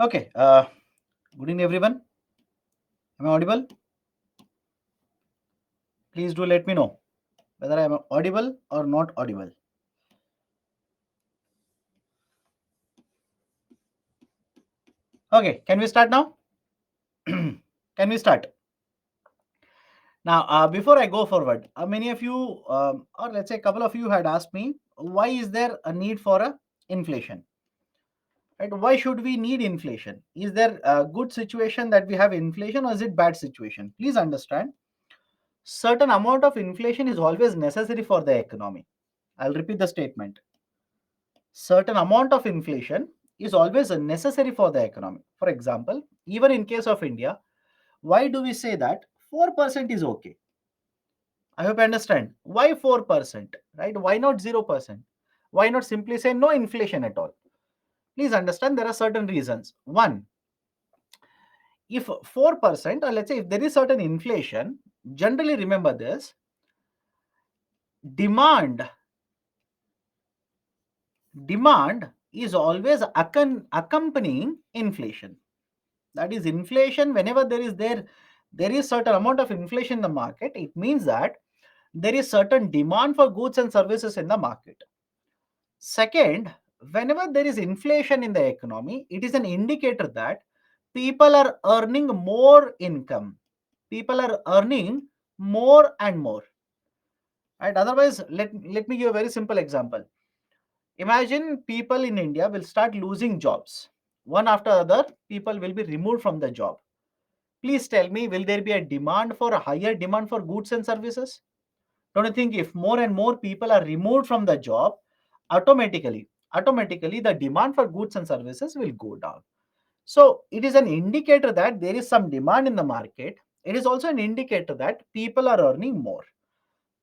Okay. Good evening, everyone. Am I audible? Please do let me know whether I am audible or not audible. Okay. Can we start now? Can we start? Now, before I go forward, many of you, or let's say a couple of you, had asked me, why is there a need for a inflation? Right? Why should we need inflation? Is there a good situation that we have inflation, or is it bad situation? Please understand, certain amount of inflation is always necessary for the economy. I'll repeat the statement. Certain amount of inflation is always necessary for the economy. For example, even in case of India, why do we say that 4% is okay? I hope you understand. Why 4%? Right? Why not 0%? Why not simply say no inflation at all? Please understand there are certain reasons. One, if 4%, or let's say if there is certain inflation, generally remember this, demand demand is always accompanying inflation. That is, inflation, whenever there is certain amount of inflation in the market, it means that there is certain demand for goods and services in the market. Second, whenever there is inflation in the economy, it is an indicator that people are earning more income. People are earning more and more. Right? Otherwise, let me give a very simple example. Imagine people in India will start losing jobs. One after other, people will be removed from the job. Please tell me, will there be a higher demand for goods and services? Don't you think if more and more people are removed from the job, automatically the demand for goods and services will go down. So it is an indicator that there is some demand in the market. It is also an indicator that people are earning more.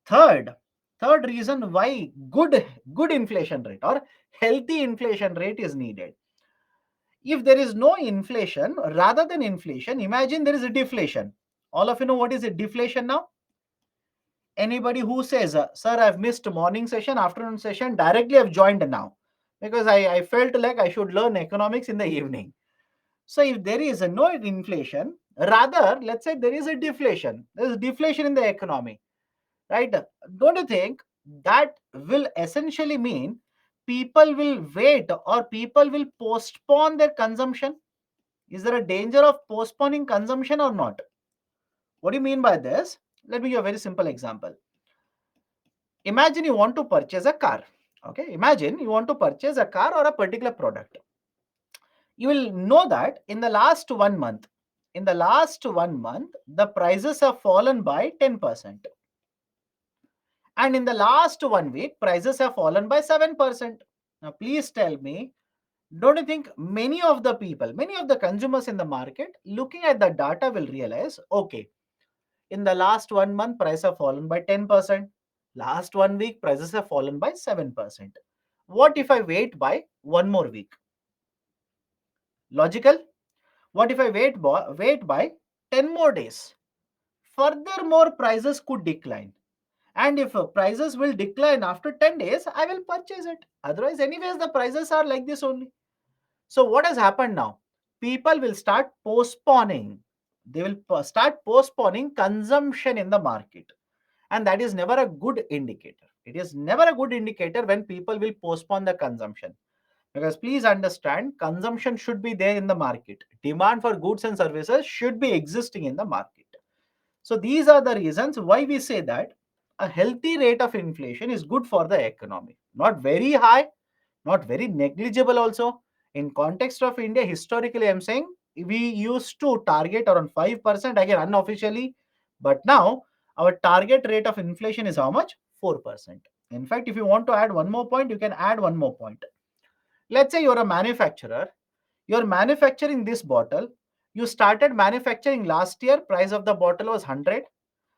Third, third reason why good inflation rate or healthy inflation rate is needed. If there is no inflation, rather than inflation, imagine there is a deflation. All of you know what is a deflation now? Anybody who says, sir, I've missed morning session, afternoon session, directly I've joined now because I felt like I should learn economics in the evening. So if there is no inflation, rather, let's say there is a deflation, there is deflation in the economy, right? Don't you think that will essentially mean people will wait or people will postpone their consumption? Is there a danger of postponing consumption or not? What do you mean by this? Let me give a very simple example. Imagine you want to purchase a car. Okay, imagine you want to purchase a car or a particular product. You will know that in the last 1 month, the prices have fallen by 10%. And in the last 1 week, prices have fallen by 7%. Now, please tell me, don't you think many of the people, many of the consumers in the market, looking at the data will realize, okay, in the last 1 month, prices have fallen by 10%. Last 1 week, prices have fallen by 7%. What if I wait by one more week? Logical? What if I wait by 10 more days? Furthermore, prices could decline. And if prices will decline after 10 days, I will purchase it. Otherwise, anyways, the prices are like this only. So what has happened now? People will start postponing. They will start postponing consumption in the market. And that is never a good indicator. It is never a good indicator when people will postpone the consumption. Because please understand, consumption should be there in the market. Demand for goods and services should be existing in the market. So these are the reasons why we say that a healthy rate of inflation is good for the economy. Not very high, not very negligible also. In context of India, historically, I'm saying we used to target around 5%, again unofficially, but now our target rate of inflation is how much? 4%. In fact, if you want to add one more point, you can add one more point. Let's say you're a manufacturer, you're manufacturing this bottle. You started manufacturing last year, price of the bottle was 100.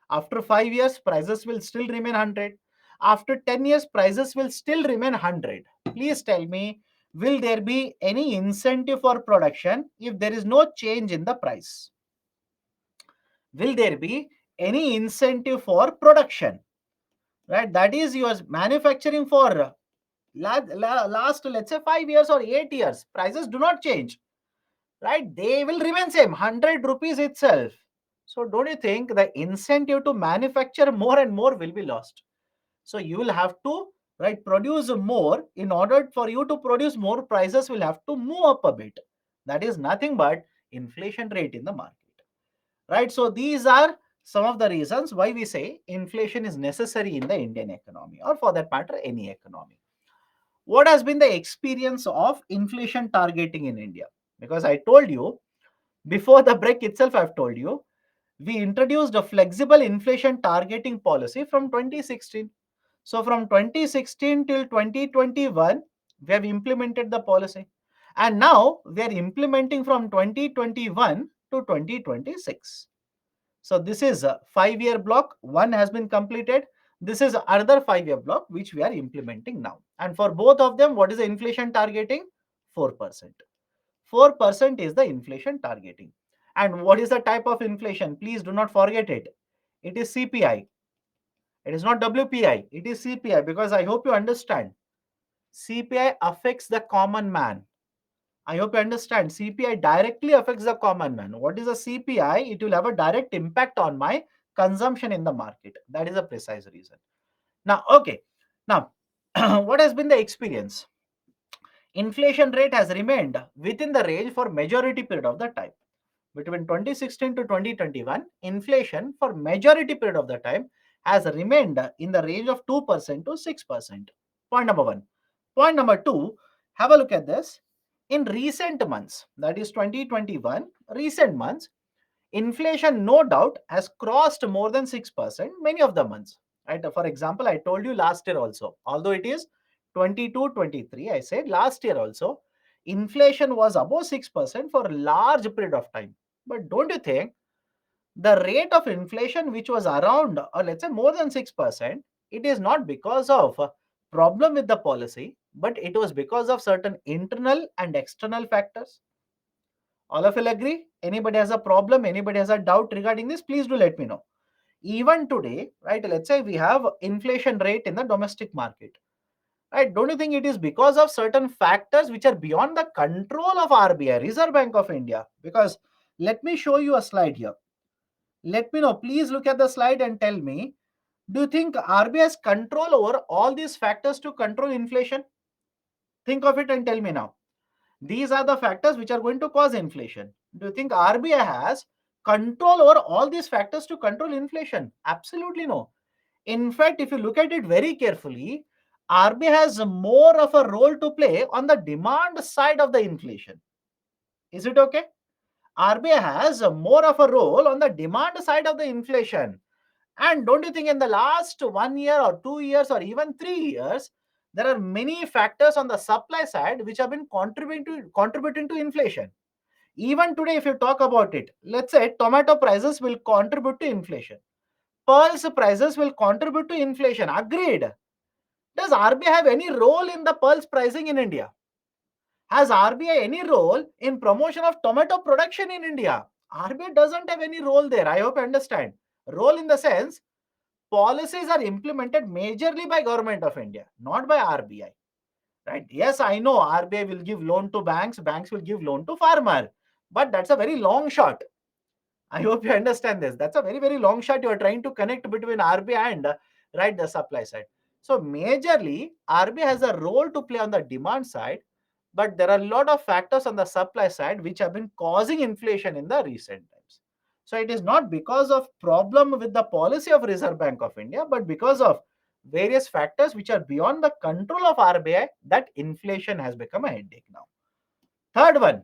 After 5 years, prices will still remain 100. After 10 years, prices will still remain 100. Please tell me, will there be any incentive for production if there is no change in the price? Will there be any incentive for production? Right? That is, you are manufacturing for last, let's say, 5 years or 8 years. Prices do not change. right? They will remain same, 100 rupees itself. So don't you think the incentive to manufacture more and more will be lost? So you will have to, right, produce more. In order for you to produce more, prices will have to move up a bit. That is nothing but inflation rate in the market, right? So these are some of the reasons why we say inflation is necessary in the Indian economy, or for that matter any economy. What has been the experience of inflation targeting in India? Because I told you before the break itself, I've told you we introduced a flexible inflation targeting policy from 2016. So from 2016 till 2021, we have implemented the policy. And now we are implementing from 2021 to 2026. So this is a 5-year block. One has been completed. This is another 5-year block which we are implementing now. And for both of them, what is the inflation targeting? 4%. 4% is the inflation targeting. And what is the type of inflation? Please do not forget it. It is CPI. It is not WPI. It is CPI, because I hope you understand. CPI affects the common man. I hope you understand. CPI directly affects the common man. What is a CPI? It will have a direct impact on my consumption in the market. That is a precise reason. Now, okay. Now, what has been the experience? Inflation rate has remained within the range for majority period of the time. Between 2016 to 2021, inflation for majority period of the time has remained in the range of 2% to 6%. Point number one. Point number two, have a look at this. In recent months, that is 2021, recent months, inflation no doubt has crossed more than 6% many of the months. Right? For example, I told you last year also, although it is 22, 23, I said last year also, inflation was above 6% for a large period of time. But don't you think the rate of inflation which was around, or let's say more than 6%, it is not because of a problem with the policy, but it was because of certain internal and external factors? All of you will agree? Anybody has a problem? Anybody has a doubt regarding this? Please do let me know. Even today, right, let's say we have inflation rate in the domestic market, right? Don't you think it is because of certain factors which are beyond the control of RBI, Reserve Bank of India? Because let me show you a slide here. Let me know. Please look at the slide and tell me, do you think RBI has control over all these factors to control inflation? Think of it and tell me now. These are the factors which are going to cause inflation. Do you think RBI has control over all these factors to control inflation? Absolutely no. In fact, if you look at it very carefully, RBI has more of a role to play on the demand side of the inflation. Is it okay? RBI has more of a role on the demand side of the inflation. And don't you think in the last 1 year or 2 years or even 3 years, there are many factors on the supply side which have been contributing to inflation? Even today, if you talk about it, let's say tomato prices will contribute to inflation. Pearls prices will contribute to inflation. Agreed. Does RBI have any role in the pearls pricing in India? Has RBI any role in promotion of tomato production in India? RBI doesn't have any role there. I hope you understand. Role in the sense, policies are implemented majorly by government of India, not by RBI. Right? Yes, I know RBI will give loan to banks, banks will give loan to farmer, but that's a very long shot. I hope you understand this. That's a very, very long shot you are trying to connect between RBI and right, the supply side. So majorly, RBI has a role to play on the demand side, but there are a lot of factors on the supply side which have been causing inflation in the recent times. So it is not because of problem with the policy of Reserve Bank of India, but because of various factors which are beyond the control of RBI, that inflation has become a headache now. Third one,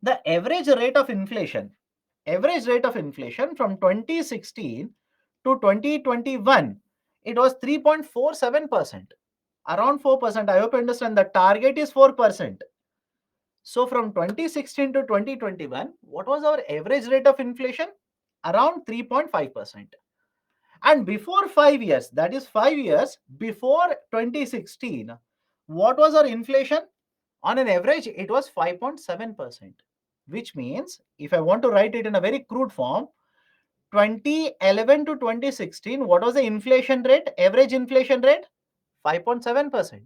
the average rate of inflation from 2016 to 2021, it was 3.47%, around 4%. I hope you understand the target is 4%. So from 2016 to 2021, what was our average rate of inflation? Around 3.5%. And before 5 years, that is 5 years before 2016, what was our inflation? On an average, it was 5.7%, which means if I want to write it in a very crude form, 2011 to 2016, what was the inflation rate, average inflation rate? 5.7%.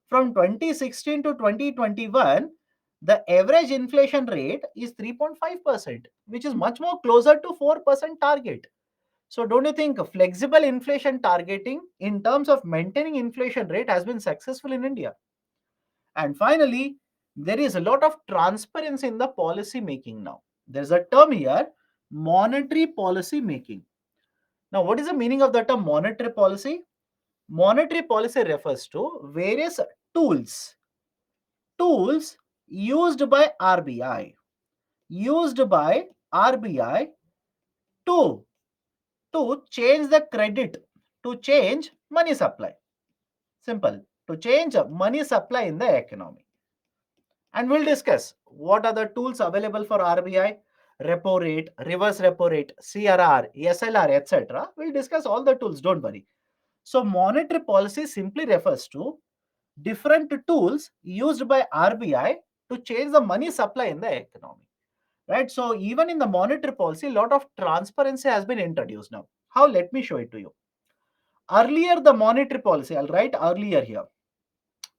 From 2016 to 2021, The average inflation rate is 3.5%, which is much more closer to 4% target. So don't you think flexible inflation targeting in terms of maintaining inflation rate has been successful in India? And finally, there is a lot of transparency in the policy making now. There's a term here, monetary policy making. Now, what is the meaning of the term monetary policy? Monetary policy refers to various tools, tools used by RBI, used by RBI to change the credit, to change money supply. Simple. To change money supply in the economy. And we'll discuss what are the tools available for RBI, repo rate, reverse repo rate, CRR, SLR, etc. We'll discuss all the tools, don't worry. So monetary policy simply refers to different tools used by RBI to change the money supply in the economy. Right? So even in the monetary policy, a lot of transparency has been introduced now. How? Let me show it to you. Earlier, the monetary policy, I'll write earlier here.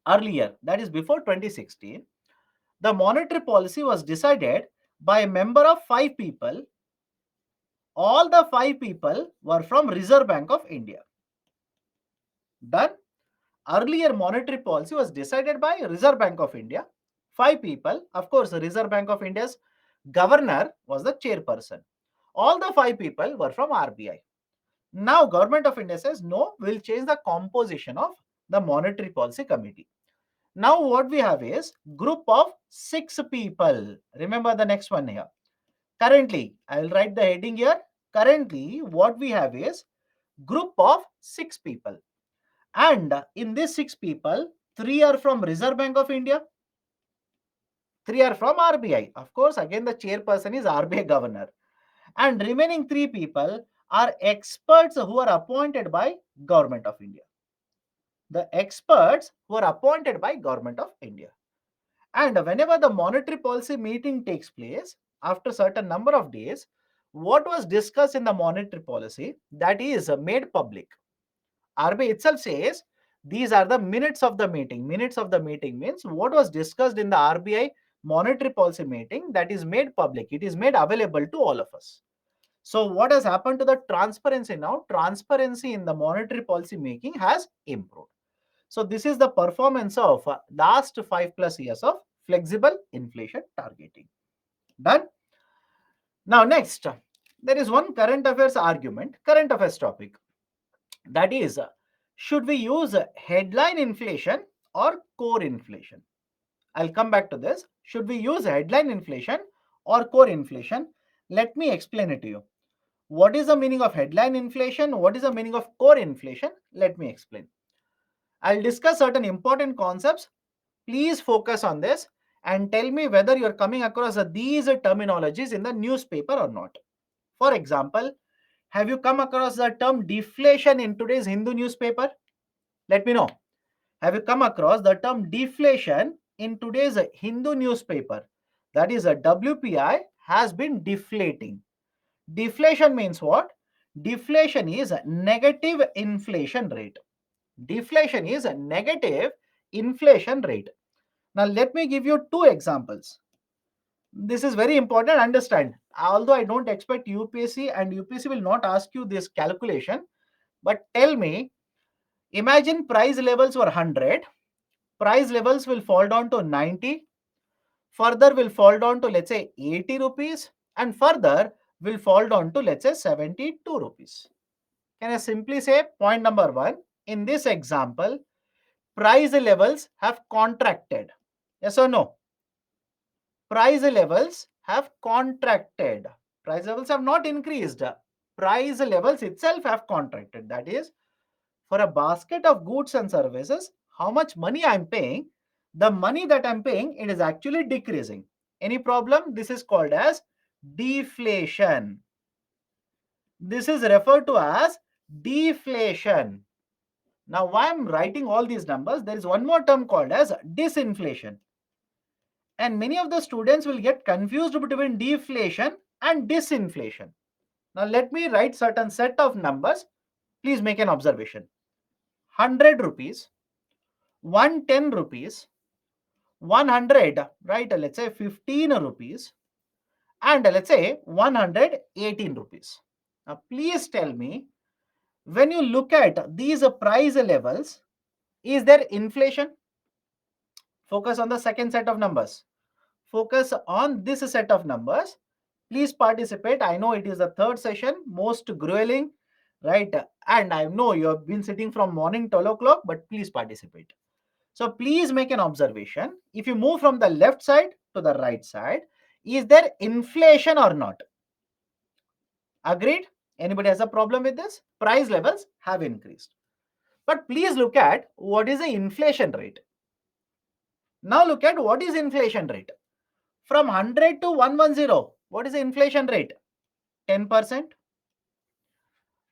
Earlier, that is before 2016, the monetary policy was decided by a member of 5 people. All the 5 people were from Reserve Bank of India. Done. Earlier monetary policy was decided by Reserve Bank of India. 5 people. Of course, the Reserve Bank of India's governor was the chairperson. All the 5 people were from RBI. Now, Government of India says, no, we'll change the composition of the monetary policy committee. Now, what we have is group of 6 people. Remember the next one here. Currently, I'll write the heading here. Currently, what we have is group of 6 people. And in these 6 people, 3 are from Reserve Bank of India, 3 are from RBI. Of course, again, the chairperson is RBI governor. And remaining 3 people are experts who are appointed by Government of India. The experts who are appointed by Government of India. And whenever the monetary policy meeting takes place, after certain number of days, what was discussed in the monetary policy, that is made public. RBI itself says these are the minutes of the meeting. Minutes of the meeting means what was discussed in the RBI monetary policy meeting, that is made public. It is made available to all of us. So what has happened to the transparency now? Transparency in the monetary policy making has improved. So this is the performance of last 5+ years of flexible inflation targeting. Done. Now next, there is one current affairs argument, current affairs topic. That is, should we use headline inflation or core inflation? I'll come back to this. Should we use headline inflation or core inflation? Let me explain it to you. What is the meaning of headline inflation? What is the meaning of core inflation? Let me explain. I'll discuss certain important concepts. Please focus on this and tell me whether you're coming across these terminologies in the newspaper or not. For example, have you come across the term deflation in today's Hindu newspaper? Let me know. Have you come across the term deflation in today's Hindu newspaper? That is, a WPI has been deflating. Deflation means what? Deflation is a negative inflation rate. Deflation is a negative inflation rate. Now, let me give you 2 examples. This is very important, understand. Although I don't expect UPSC and UPSC will not ask you this calculation, but tell me, imagine price levels were 100, price levels will fall down to 90, further will fall down to let's say 80 rupees, and further will fall down to let's say 72 rupees. Can I simply say point number 1, in this example, price levels have contracted. Yes or no? Price levels have contracted. Price levels have not increased. Price levels itself have contracted. That is, for a basket of goods and services, how much money I'm paying, the money that I'm paying, it is actually decreasing. Any problem? This is called as deflation. This is referred to as deflation. Now, why I'm writing all these numbers, there is one more term called as disinflation. And many of the students will get confused between deflation and disinflation. Now, let me write certain set of numbers. Please make an observation. 100 rupees, 110 rupees, 100, right? Let's say 15 rupees, and let's say 118 rupees. Now, please tell me, when you look at these price levels, is there inflation? Focus on the second set of numbers. Focus on this set of numbers. Please participate. I know it is the third session, most grueling, right? And I know you have been sitting from morning 12 o'clock, but please participate. So please make an observation. If you move from the left side to the right side, is there inflation or not? Agreed? Anybody has a problem with this? Price levels have increased. But please look at what is the inflation rate. Now look at what is inflation rate. From 100 to 110, what is the inflation rate? 10%.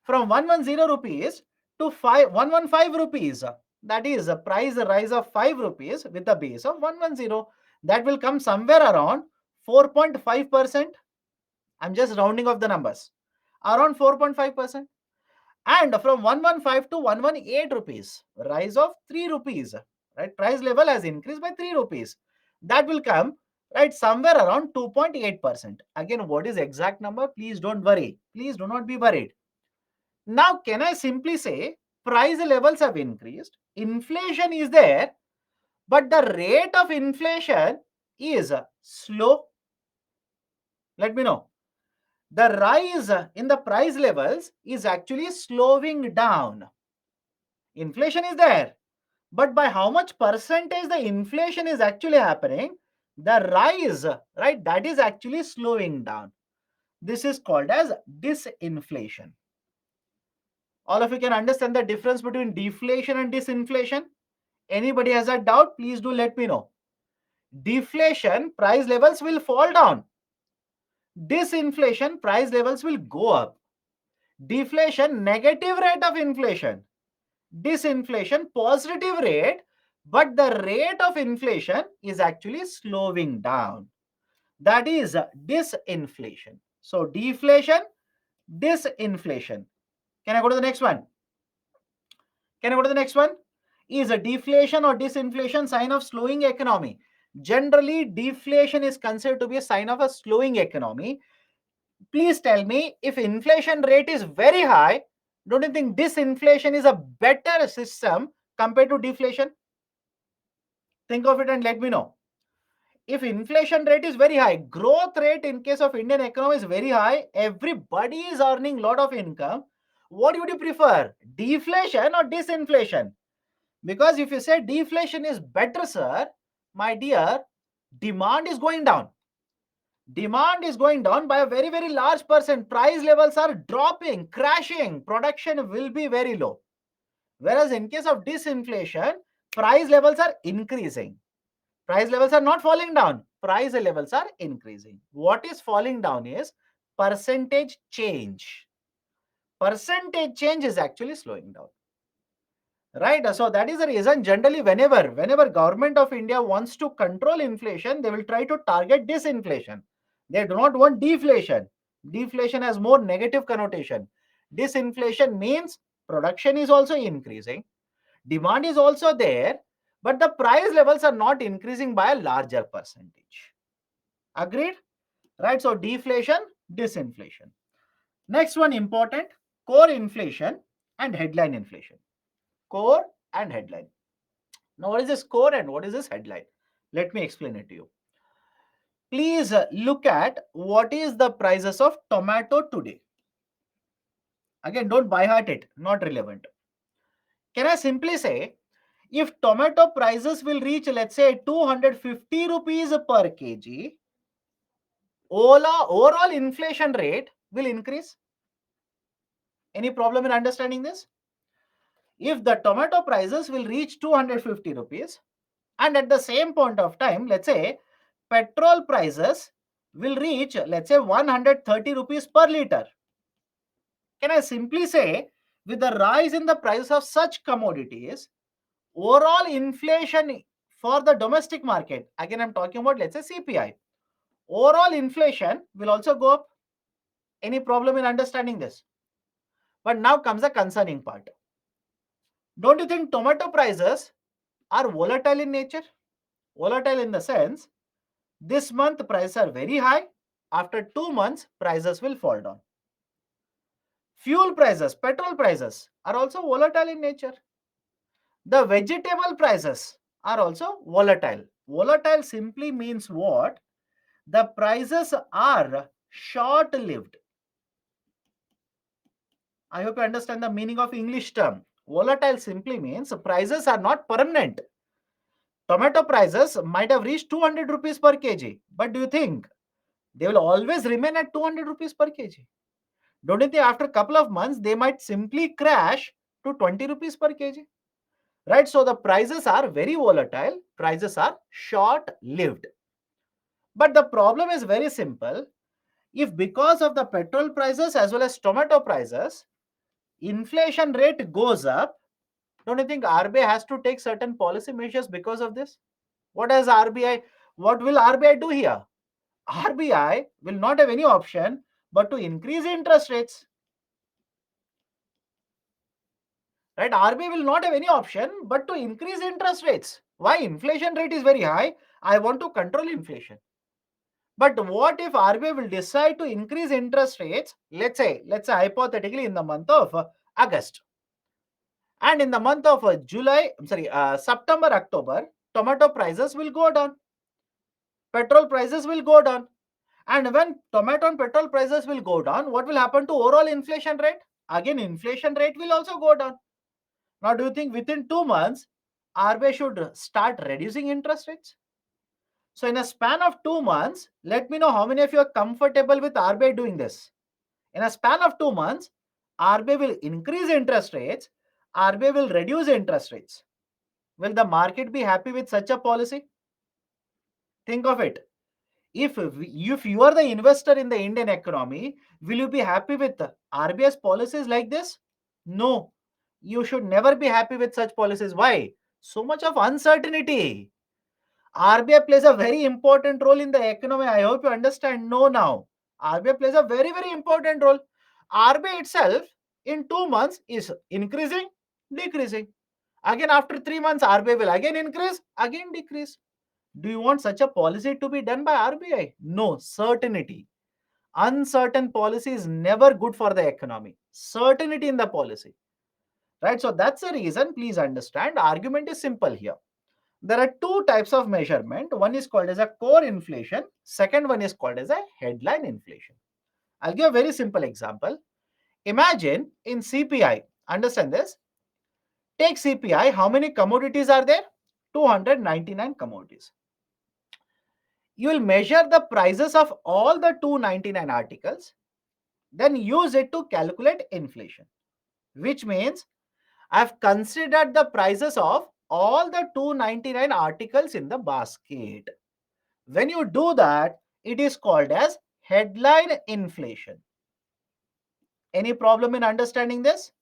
From 110 rupees to 115 rupees, that is a price rise of 5 rupees with the base of 110. That will come somewhere around 4.5%. I'm just rounding off the numbers. Around 4.5%. And from 115 to 118 rupees, rise of 3 rupees, right? Price level has increased by 3 rupees. That will come, right, somewhere around 2.8%. Again, what is exact number? Please don't worry. Please do not be worried. Now, can I simply say price levels have increased, inflation is there, but the rate of inflation is slow? Let me know. The rise in the price levels is actually slowing down. Inflation is there, but by how much percentage the inflation is actually happening, the rise, right, that is actually slowing down. This is called as disinflation. All of you can understand the difference between deflation and disinflation? Anybody has a doubt, please do let me know. Deflation, price levels will fall down. Disinflation, price levels will go up. Deflation, negative rate of inflation. Disinflation, positive rate, but the rate of inflation is actually slowing down. That is disinflation. So deflation, disinflation. Can I go to the next one? Can I go to the next one? Is a deflation or disinflation sign of slowing economy? Generally, deflation is considered to be a sign of a slowing economy. Please tell me, if inflation rate is very high, don't you think disinflation is a better system compared to deflation? Think of it and let me know. If inflation rate is very high, growth rate in case of Indian economy is very high, everybody is earning lot of income, what would you prefer? Deflation or disinflation? Because if you say deflation is better, sir, my dear, demand is going down. Demand is going down by a very, very large percent. Price levels are dropping, crashing. Production will be very low. Whereas in case of disinflation, price levels are increasing. Price levels are not falling down. Price levels are increasing. What is falling down is percentage change. Percentage change is actually slowing down. Right? So that is the reason generally whenever government of India wants to control inflation, they will try to target disinflation. They do not want deflation. Deflation has more negative connotation. Disinflation means production is also increasing, demand is also there, but the price levels are not increasing by a larger percentage. Agreed? Right? So deflation, disinflation. Next one important, core inflation and headline inflation. Core and headline. Now, what is this core and what is this headline? Let me explain it to you. Please look at what is the prices of tomato today. Again, don't by heart it, not relevant. Can I simply say, if tomato prices will reach, let's say, 250 rupees per kg, overall inflation rate will increase? Any problem in understanding this? If the tomato prices will reach 250 rupees, and at the same point of time, let's say, petrol prices will reach, let's say, 130 rupees per liter. Can I simply say, with the rise in the price of such commodities, overall inflation for the domestic market, again I'm talking about, let's say, CPI, overall inflation will also go up? Any problem in understanding this? But now comes the concerning part. Don't you think tomato prices are volatile in nature? Volatile in the sense, this month prices are very high, after 2 months prices will fall down. Fuel prices, petrol prices are also volatile in nature. The vegetable prices are also volatile. Volatile simply means what? The prices are short lived. I hope you understand the meaning of English term. Volatile simply means prices are not permanent. Tomato prices might have reached 200 rupees per kg, but do you think they will always remain at 200 rupees per kg? Don't you think after a couple of months they might simply crash to 20 rupees per kg? Right? So the prices are very volatile, prices are short lived. But the problem is very simple. If because of the petrol prices as well as tomato prices, inflation rate goes up, don't you think RBI has to take certain policy measures because of this? What does RBI, what will RBI do here? RBI will not have any option but to increase interest rates. Right? RBI will not have any option but to increase interest rates. Why? Inflation rate is very high. I want to control inflation. But what if RBI will decide to increase interest rates, let's say hypothetically in the month of August, and in the month of September, October, tomato prices will go down, petrol prices will go down. And when tomato and petrol prices will go down, what will happen to overall inflation rate? Again, inflation rate will also go down. Now, do you think within 2 months, RBI should start reducing interest rates? So, in a span of 2 months, let me know how many of you are comfortable with RBI doing this. In a span of 2 months, RBI will increase interest rates, RBI will reduce interest rates. Will the market be happy with such a policy? Think of it. If you are the investor in the Indian economy, will you be happy with RBI's policies like this? No. You should never be happy with such policies. Why? So much of uncertainty. RBI plays a very important role in the economy. I hope you understand. No, now. RBI plays a very, very important role. RBI itself in 2 months is increasing, decreasing. Again, after 3 months, RBI will again increase, again decrease. Do you want such a policy to be done by RBI? No, certainty. Uncertain policy is never good for the economy. Certainty in the policy. Right? So that's the reason, please understand, argument is simple here. There are two types of measurement. One is called as a core inflation. Second one is called as a headline inflation. I'll give a very simple example. Imagine in CPI, understand this. Take CPI, how many commodities are there? 299 commodities. You will measure the prices of all the 299 articles, then use it to calculate inflation, which means I've considered the prices of all the 299 articles in the basket. When you do that, it is called as headline inflation. Any problem in understanding this?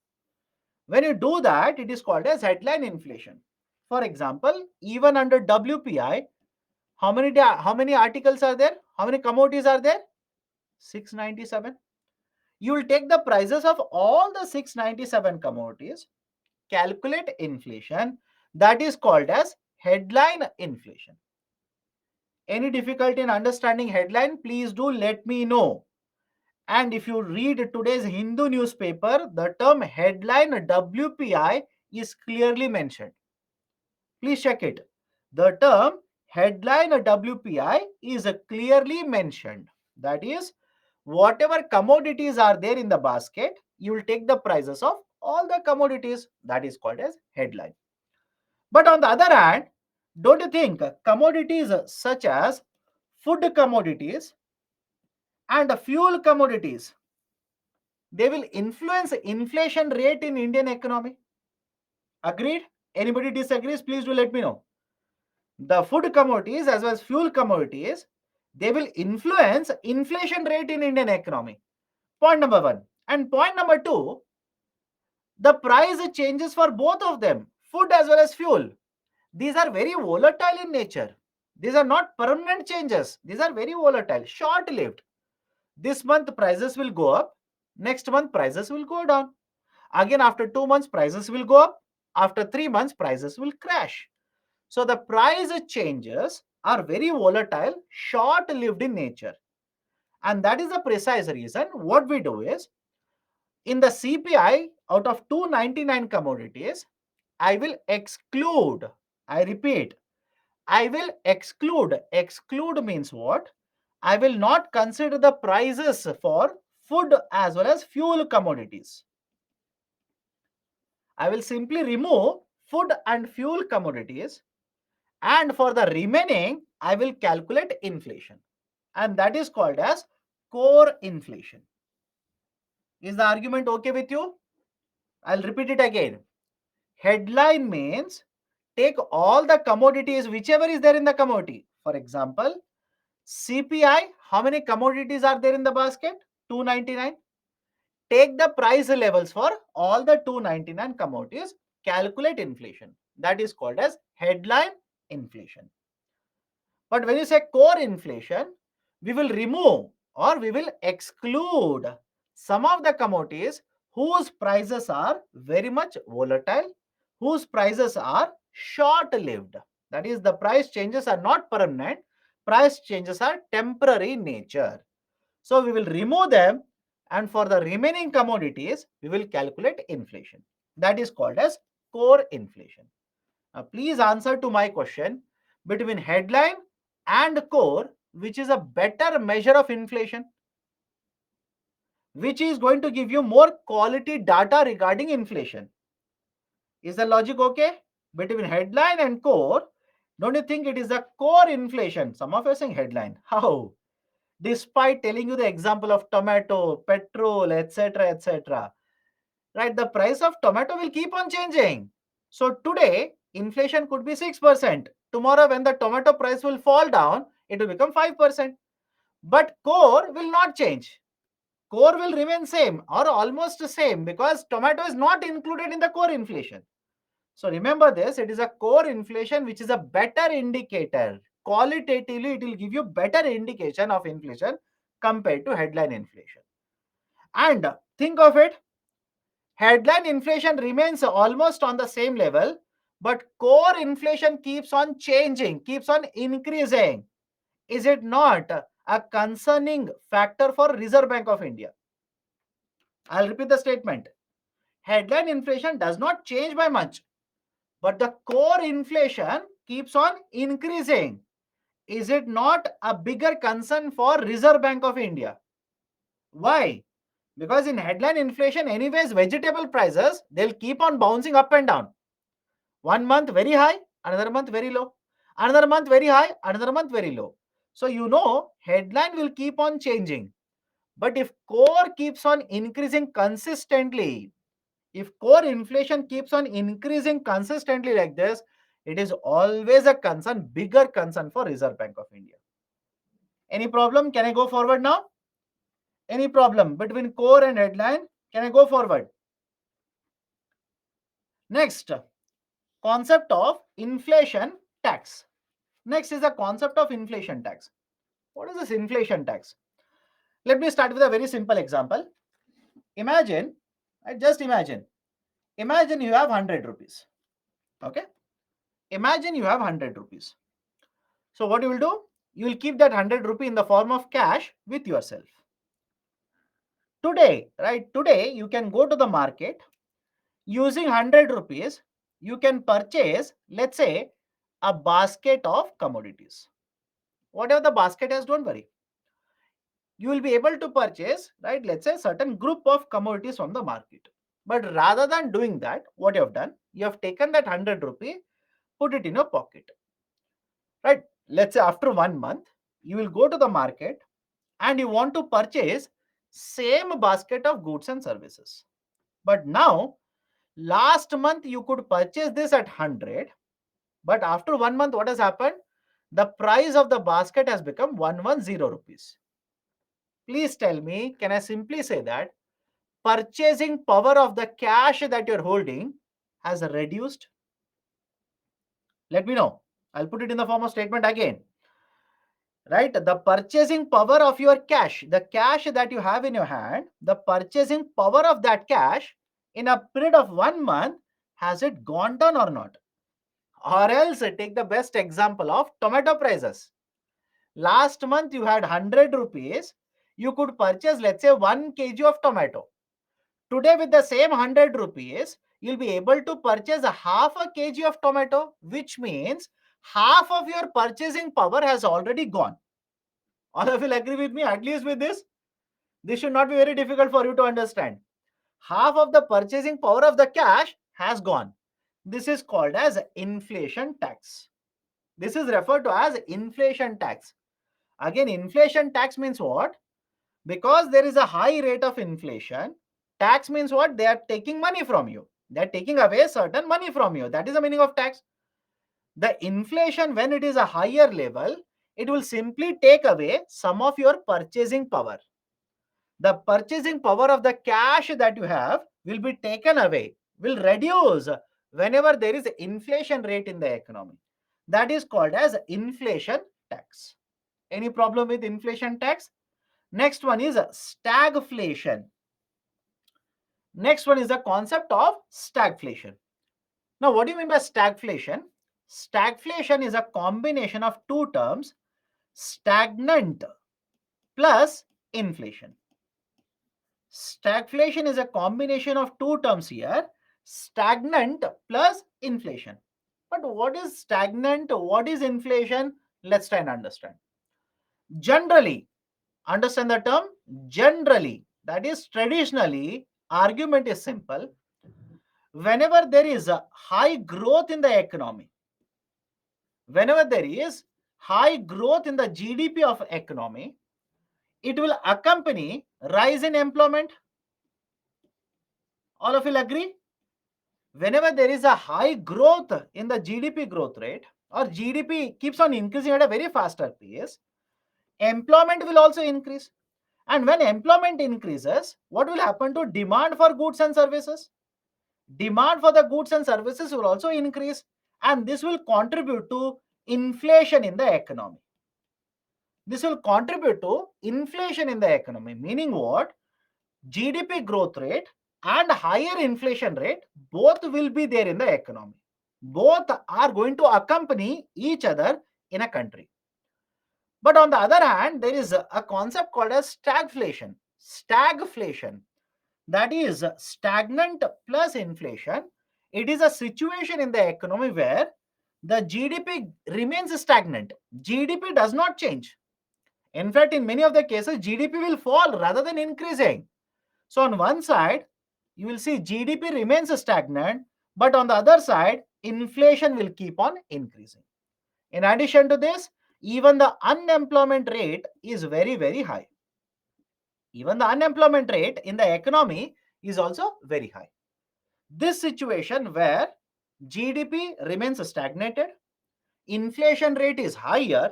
When you do that, it is called as headline inflation. For example, even under WPI, how many articles are there? How many commodities are there? 697. You will take the prices of all the 697 commodities, calculate inflation, that is called as headline inflation. Any difficulty in understanding headline, please do let me know. And if you read today's Hindu newspaper, the term headline WPI is clearly mentioned. Please check it. The term headline WPI is clearly mentioned. That is, whatever commodities are there in the basket, you will take the prices of all the commodities. That is called as headline. But on the other hand, don't you think commodities such as food commodities and fuel commodities, they will influence inflation rate in Indian economy? Agreed? Anybody disagrees? Please do let me know. The food commodities as well as fuel commodities, they will influence inflation rate in Indian economy. Point number one. And point number two, the price changes for both of them, food as well as fuel. These are very volatile in nature. These are not permanent changes. These are very volatile, short lived. This month prices will go up. Next month prices will go down. Again, after 2 months, prices will go up. After 3 months, prices will crash. So the price changes are very volatile, short-lived in nature. And that is the precise reason what we do is, in the CPI, out of 299 commodities, I will exclude, I repeat, I will exclude. Exclude means what? I will not consider the prices for food as well as fuel commodities. I will simply remove food and fuel commodities, and for the remaining, I will calculate inflation. And that is called as core inflation. Is the argument okay with you? I'll repeat it again. Headline means take all the commodities, whichever is there in the commodity. For example, CPI, how many commodities are there in the basket? 299. Take the price levels for all the 299 commodities, calculate inflation. That is called as headline inflation. But when you say core inflation, we will remove or we will exclude some of the commodities whose prices are very much volatile, whose prices are short lived. That is, the price changes are not permanent, price changes are temporary in nature. So we will remove them, and for the remaining commodities, we will calculate inflation. That is called as core inflation. Now, please answer to my question, between headline and core, which is a better measure of inflation? Which is going to give you more quality data regarding inflation? Is the logic okay? Between headline and core, don't you think it is the core inflation? Some of you are saying headline. How? Despite telling you the example of tomato, petrol, etc., etc., right? The price of tomato will keep on changing. So today, inflation could be 6%. Tomorrow, when the tomato price will fall down, it will become 5%. But core will not change. Core will remain same or almost same, because tomato is not included in the core inflation. So remember this, it is a core inflation which is a better indicator. Qualitatively, it will give you better indication of inflation compared to headline inflation. And think of it, headline inflation remains almost on the same level, but core inflation keeps on changing, keeps on increasing. Is it not a concerning factor for Reserve Bank of India? I'll repeat the statement. Headline inflation does not change by much, but the core inflation keeps on increasing. Is it not a bigger concern for Reserve Bank of India? Why? Because in headline inflation, anyways, vegetable prices, they'll keep on bouncing up and down. One month very high, another month very low. Another month very high, another month very low. So headline will keep on changing. But if core keeps on increasing consistently, if core inflation keeps on increasing consistently like this, it is always a concern, bigger concern for Reserve Bank of India. Any problem? Can I go forward now? Any problem between core and headline? Can I go forward? Next, concept of inflation tax. Next is the concept of inflation tax. What is this inflation tax? Let me start with a very simple example. Imagine, just imagine you have 100 rupees. Okay? Imagine you have 100 rupees. So what you will do? You will keep that 100 rupee in the form of cash with yourself. Today, right? Today you can go to the market using 100 rupees. You can purchase, let's say, a basket of commodities. Whatever the basket has, don't worry. You will be able to purchase, right? Let's say certain group of commodities from the market. But rather than doing that, what you have done, you have taken that 100 rupee, put it in your pocket, right? Let's say after 1 month, you will go to the market and you want to purchase same basket of goods and services. But now, last month you could purchase this at 100, but after 1 month, what has happened? The price of the basket has become 110 rupees. Please tell me, can I simply say that purchasing power of the cash that you're holding has reduced? Let me know. I'll put it in the form of statement again. Right? The purchasing power of your cash, the cash that you have in your hand, the purchasing power of that cash in a period of 1 month, has it gone down or not? Or else take the best example of tomato prices. Last month you had 100 rupees, you could purchase, let's say, 1 kg of tomato. Today with the same 100 rupees, you'll be able to purchase a half a kg of tomato, which means half of your purchasing power has already gone. All of you will agree with me, at least with this? This should not be very difficult for you to understand. Half of the purchasing power of the cash has gone. This is called as inflation tax. This is referred to as inflation tax. Again, inflation tax means what? Because there is a high rate of inflation, tax means what? They are taking money from you. They are taking away certain money from you. That is the meaning of tax. The inflation, when it is a higher level, it will simply take away some of your purchasing power. The purchasing power of the cash that you have will be taken away, will reduce whenever there is inflation rate in the economy. That is called as inflation tax. Any problem with inflation tax? Next one is stagflation. Next one is the concept of stagflation. Now, what do you mean by stagflation? Stagflation is a combination of two terms, stagnant plus inflation. Stagflation is a combination of two terms here, stagnant plus inflation. But what is stagnant? What is inflation? Let's try and understand. Generally, understand the term generally, that is traditionally, argument is simple. Whenever there is a high growth in the economy, whenever there is high growth in the GDP of economy, it will accompany rise in employment. All of you will agree? Whenever there is a high growth in the GDP growth rate, or GDP keeps on increasing at a very faster pace, employment will also increase. And when employment increases, what will happen to demand for goods and services? Demand for the goods and services will also increase, and this will contribute to inflation in the economy. This will contribute to inflation in the economy, meaning what? GDP growth rate and higher inflation rate both will be there in the economy. Both are going to accompany each other in a country. But on the other hand, there is a concept called as stagflation. Stagflation, that is stagnant plus inflation. It is a situation in the economy where the GDP remains stagnant. GDP does not change. In fact, in many of the cases, GDP will fall rather than increasing. So on one side, you will see GDP remains stagnant, but on the other side, inflation will keep on increasing. In addition to this, even the unemployment rate is very, very high. Even the unemployment rate in the economy is also very high. This situation where GDP remains stagnated, inflation rate is higher,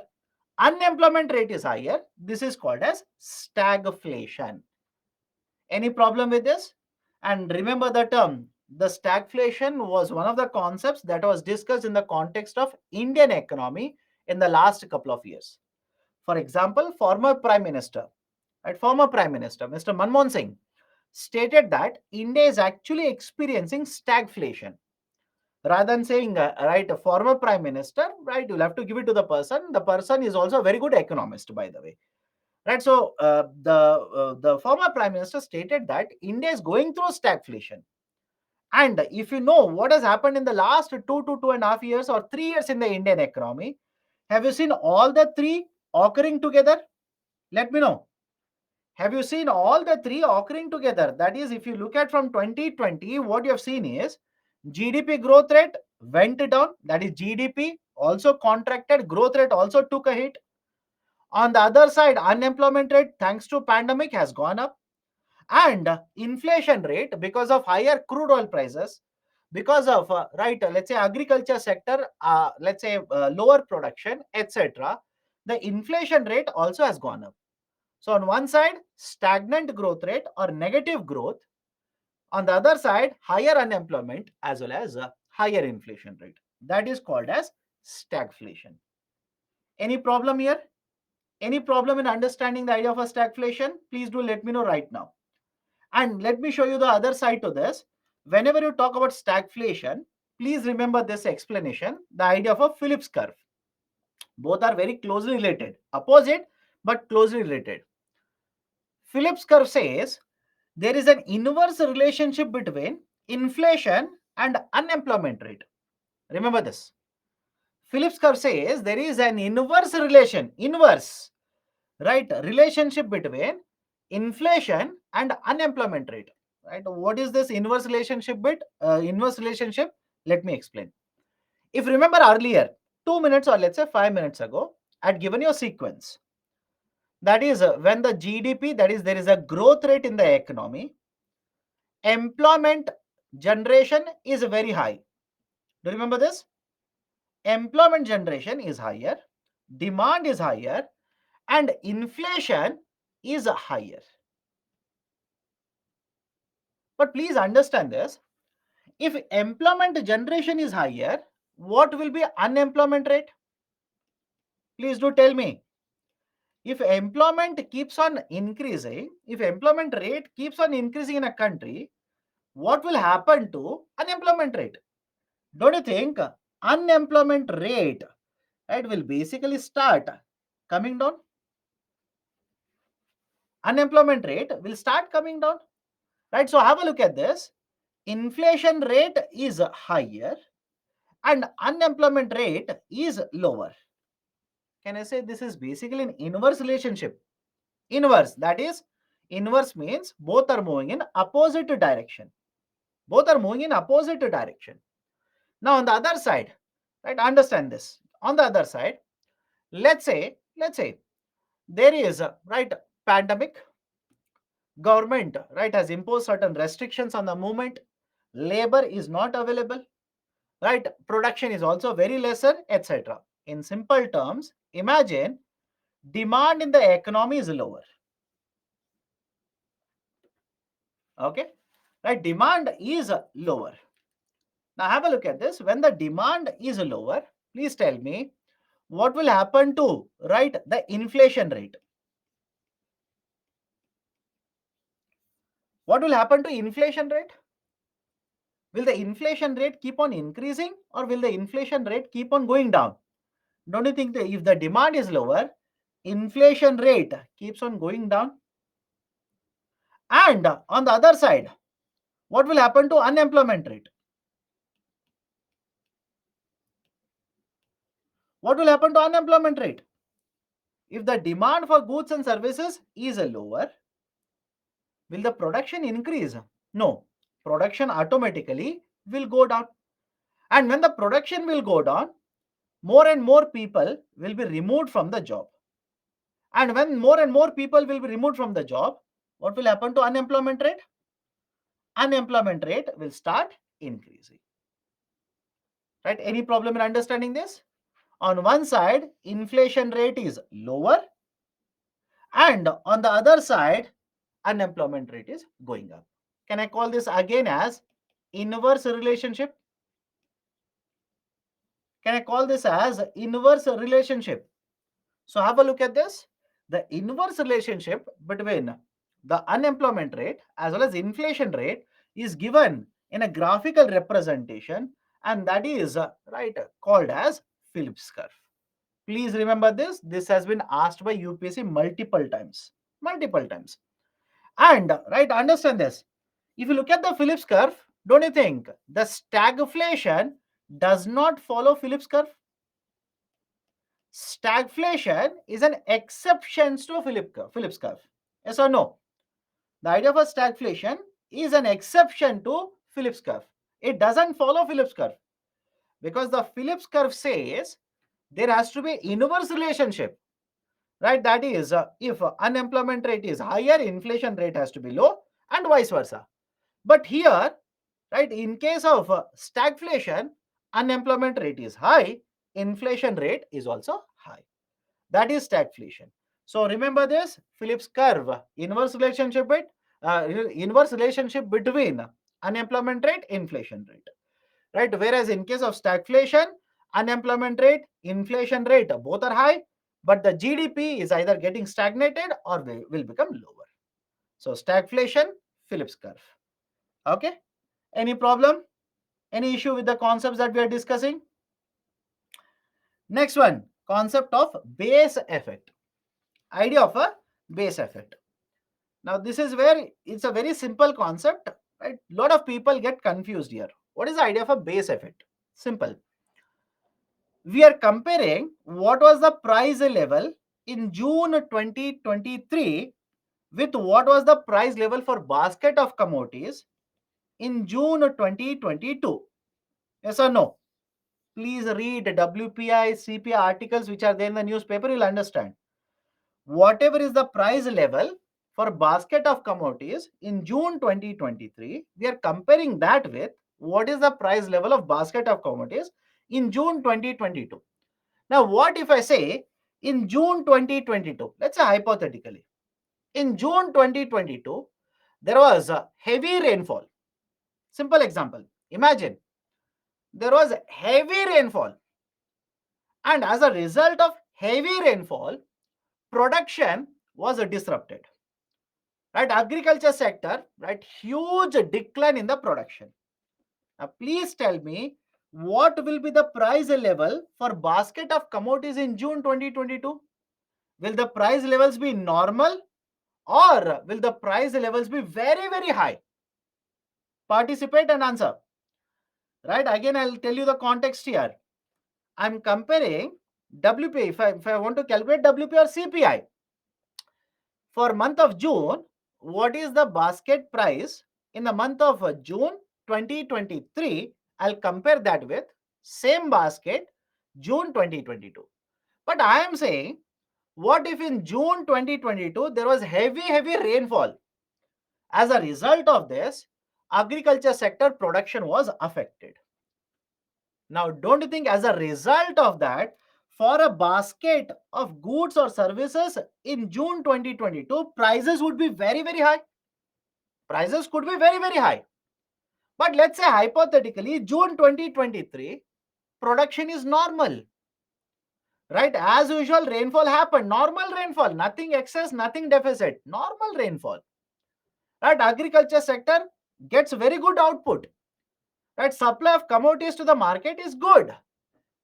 unemployment rate is higher, this is called as stagflation. Any problem with this? And remember the term, the stagflation was one of the concepts that was discussed in the context of Indian economy in the last couple of years. For example, former Prime Minister, Mr. Manmohan Singh, stated that India is actually experiencing stagflation. Rather than saying, right, a former Prime Minister, right, you'll have to give it to the person. The person is also a very good economist, by the way. Right, so the former Prime Minister stated that India is going through stagflation. And if you know what has happened in the last 2 to 2.5 years or 3 years in the Indian economy, have you seen all the three occurring together? Let me know. Have you seen all the three occurring together? That is, if you look at from 2020, what you have seen is GDP growth rate went down. That is, GDP also contracted, growth rate also took a hit. On the other side, unemployment rate, thanks to pandemic, has gone up. And inflation rate, because of higher crude oil prices, because of right, let's say agriculture sector, let's say lower production, etc., the inflation rate also has gone up. So on one side, stagnant growth rate or negative growth. On the other side, higher unemployment as well as higher inflation rate. That is called as stagflation. Any problem here? Any problem in understanding the idea of a stagflation? Please do let me know right now. And let me show you the other side to this. Whenever you talk about stagflation, Please remember this explanation, the idea of a Phillips curve. Both are very closely related, opposite but closely related. Phillips curve says there is an inverse relationship between inflation and unemployment rate. Remember this. Phillips curve says there is an inverse, right, relationship between inflation and unemployment rate. Right? What is this inverse relationship inverse relationship? Let me explain. If you remember earlier, 2 minutes or let's say 5 minutes ago, I had given you a sequence. That is, when the GDP, that is, there is a growth rate in the economy, employment generation is very high. Do you remember this? Employment generation is higher, demand is higher, and inflation is higher. But please understand this. If employment generation is higher, what will be unemployment rate? Please do tell me. If employment keeps on increasing, if employment rate keeps on increasing in a country, what will happen to unemployment rate? Don't you think unemployment rate, right, will basically start coming down? Unemployment rate will start coming down, right? So have a look at this. Inflation rate is higher and unemployment rate is lower. Can I say this is basically an inverse relationship? Inverse, that is, inverse means both are moving in opposite direction. Both are moving in opposite direction. Now on the other side, right, understand this. On the other side, let's say there is a right pandemic, government right has imposed certain restrictions on the movement, labor is not available, right, production is also very lesser, etc. In simple terms, imagine demand in the economy is lower. Okay, right, demand is lower. Now have a look at this. When the demand is lower, please tell me what will happen to, right, the inflation rate. What will happen to inflation rate? Will the inflation rate keep on increasing or will the inflation rate keep on going down? Don't you think that if the demand is lower, inflation rate keeps on going down? And on the other side, what will happen to unemployment rate? What will happen to unemployment rate? If the demand for goods and services is lower, will the production increase? No. Production automatically will go down. And when the production will go down, more and more people will be removed from the job. And when more and more people will be removed from the job, what will happen to unemployment rate? Unemployment rate will start increasing. Right? Any problem in understanding this? On one side, inflation rate is lower, and on the other side, unemployment rate is going up. Can I call this again as inverse relationship? Can I call this as inverse relationship? So have a look at this. The inverse relationship between the unemployment rate as well as inflation rate is given in a graphical representation, and that is right called as Phillips curve. Please remember this. This has been asked by UPSC multiple times. Multiple times. And right, understand this. If you look at the Phillips curve, don't you think the stagflation does not follow Phillips curve? Stagflation is an exception to Phillips curve. Yes or no? The idea of a stagflation is an exception to Phillips curve. It doesn't follow Phillips curve because the Phillips curve says there has to be inverse relationship, right? That is, if unemployment rate is higher, inflation rate has to be low, and vice versa. But here, right, in case of stagflation, unemployment rate is high, inflation rate is also high. That is stagflation. So remember this Phillips curve, inverse relationship between unemployment rate, inflation rate, right? Whereas in case of stagflation, unemployment rate, inflation rate, both are high, but the GDP is either getting stagnated or will become lower. So stagflation, Phillips curve. Okay. Any problem? Any issue with the concepts that we are discussing? Next one, concept of base effect. Idea of a base effect. Now this is where it's a very simple concept, right? Lot of people get confused here. What is the idea of a base effect? Simple. We are comparing what was the price level in June 2023 with what was the price level for basket of commodities in June 2022. Yes or no? Please read WPI, CPI articles which are there in the newspaper, you'll understand. Whatever is the price level for basket of commodities in June 2023, we are comparing that with what is the price level of basket of commodities in June 2022. Now, what if I say in June 2022, let's say hypothetically, in June 2022, there was a heavy rainfall. Simple example. Imagine there was heavy rainfall, and as a result of heavy rainfall, production was disrupted. Right, agriculture sector, right, huge decline in the production. Now, please tell me what will be the price level for basket of commodities in June 2022? Will the price levels be normal or will the price levels be very, very high? Participate and answer. Right, again, I'll tell you the context here. I'm comparing WPI. If I want to calculate WPI or CPI for month of June, what is the basket price in the month of June 2023? I'll compare that with same basket June 2022. But I am saying, what if in June 2022 there was heavy rainfall? As a result of this, agriculture sector production was affected. Now, don't you think as a result of that, for a basket of goods or services in June 2022, prices would be very, very high? Prices could be very, very high. But let's say hypothetically, June 2023, production is normal. Right? As usual, rainfall happened. Normal rainfall, nothing excess, nothing deficit. Normal rainfall. Right? Agriculture sector gets very good output. Right? Supply of commodities to the market is good.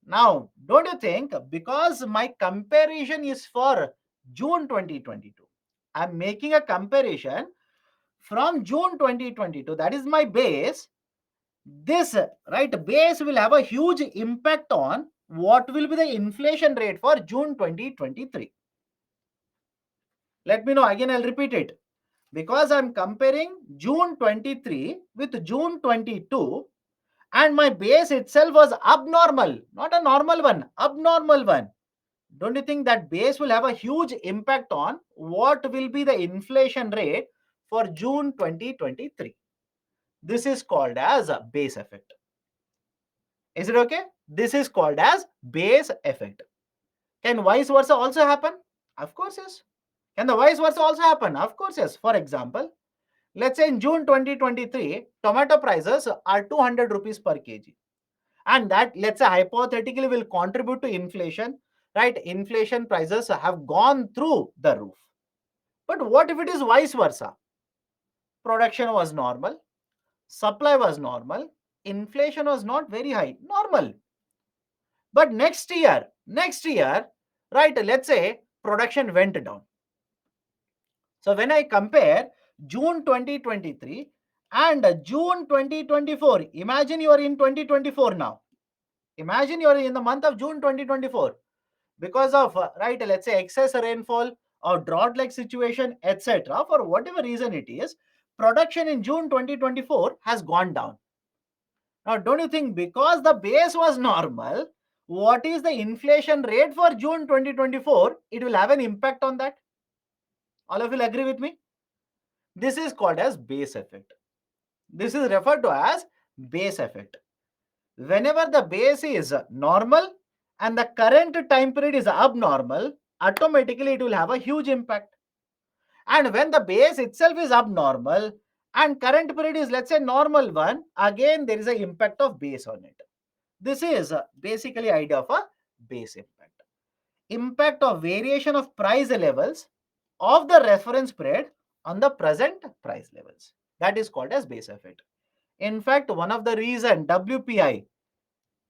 Now, don't you think because my comparison is for June 2022, I'm making a comparison from June 2022, that is my base. This right base will have a huge impact on what will be the inflation rate for June 2023. Let me know again, I'll repeat it. Because I'm comparing June 23 with June 22, and my base itself was abnormal, not a normal one, abnormal one. Don't you think that base will have a huge impact on what will be the inflation rate for June 2023? This is called as a base effect. Is it okay? This is called as base effect. Can vice versa also happen? Of course, yes. Can the vice versa also happen? Of course, yes. For example, let's say in June 2023, tomato prices are 200 rupees per kg. And that, let's say, hypothetically will contribute to inflation, right? Inflation prices have gone through the roof. But what if it is vice versa? Production was normal, supply was normal, inflation was not very high, normal. But next year, right, let's say production went down. So when I compare June 2023 and June 2024, imagine you are in 2024 now. Imagine you are in the month of June 2024. Because of, right, let's say excess rainfall or drought like situation, etc., for whatever reason it is, production in June 2024 has gone down. Now, don't you think because the base was normal, what is the inflation rate for June 2024? It will have an impact on that. All of you will agree with me? This is called as base effect. This is referred to as base effect. Whenever the base is normal and the current time period is abnormal, automatically it will have a huge impact. And when the base itself is abnormal and current period is, let's say, normal one, again there is an impact of base on it. This is basically idea of a base impact. Impact of variation of price levels of the reference period on the present price levels. That is called as base effect. In fact, one of the reason WPI,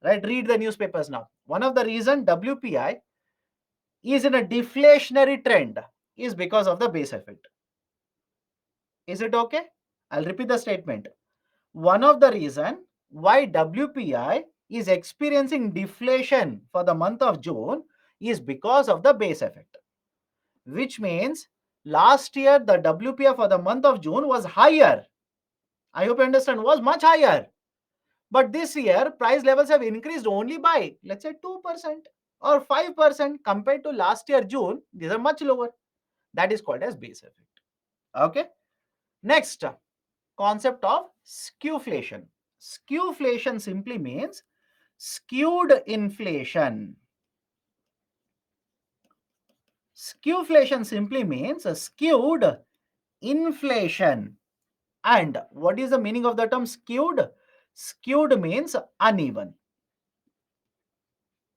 right, read the newspapers now. One of the reason WPI is in a deflationary trend is because of the base effect. Is it okay? I'll repeat the statement. One of the reason why WPI is experiencing deflation for the month of June is because of the base effect, which means last year the WPI for the month of June was higher. I hope you understand, was much higher. But this year, price levels have increased only by, let's say, 2% or 5% compared to last year, June. These are much lower. That is called as base effect. Okay. Next, concept of skewflation. Skewflation simply means skewed inflation. Skewflation simply means a skewed inflation. And what is the meaning of the term skewed? Skewed means uneven.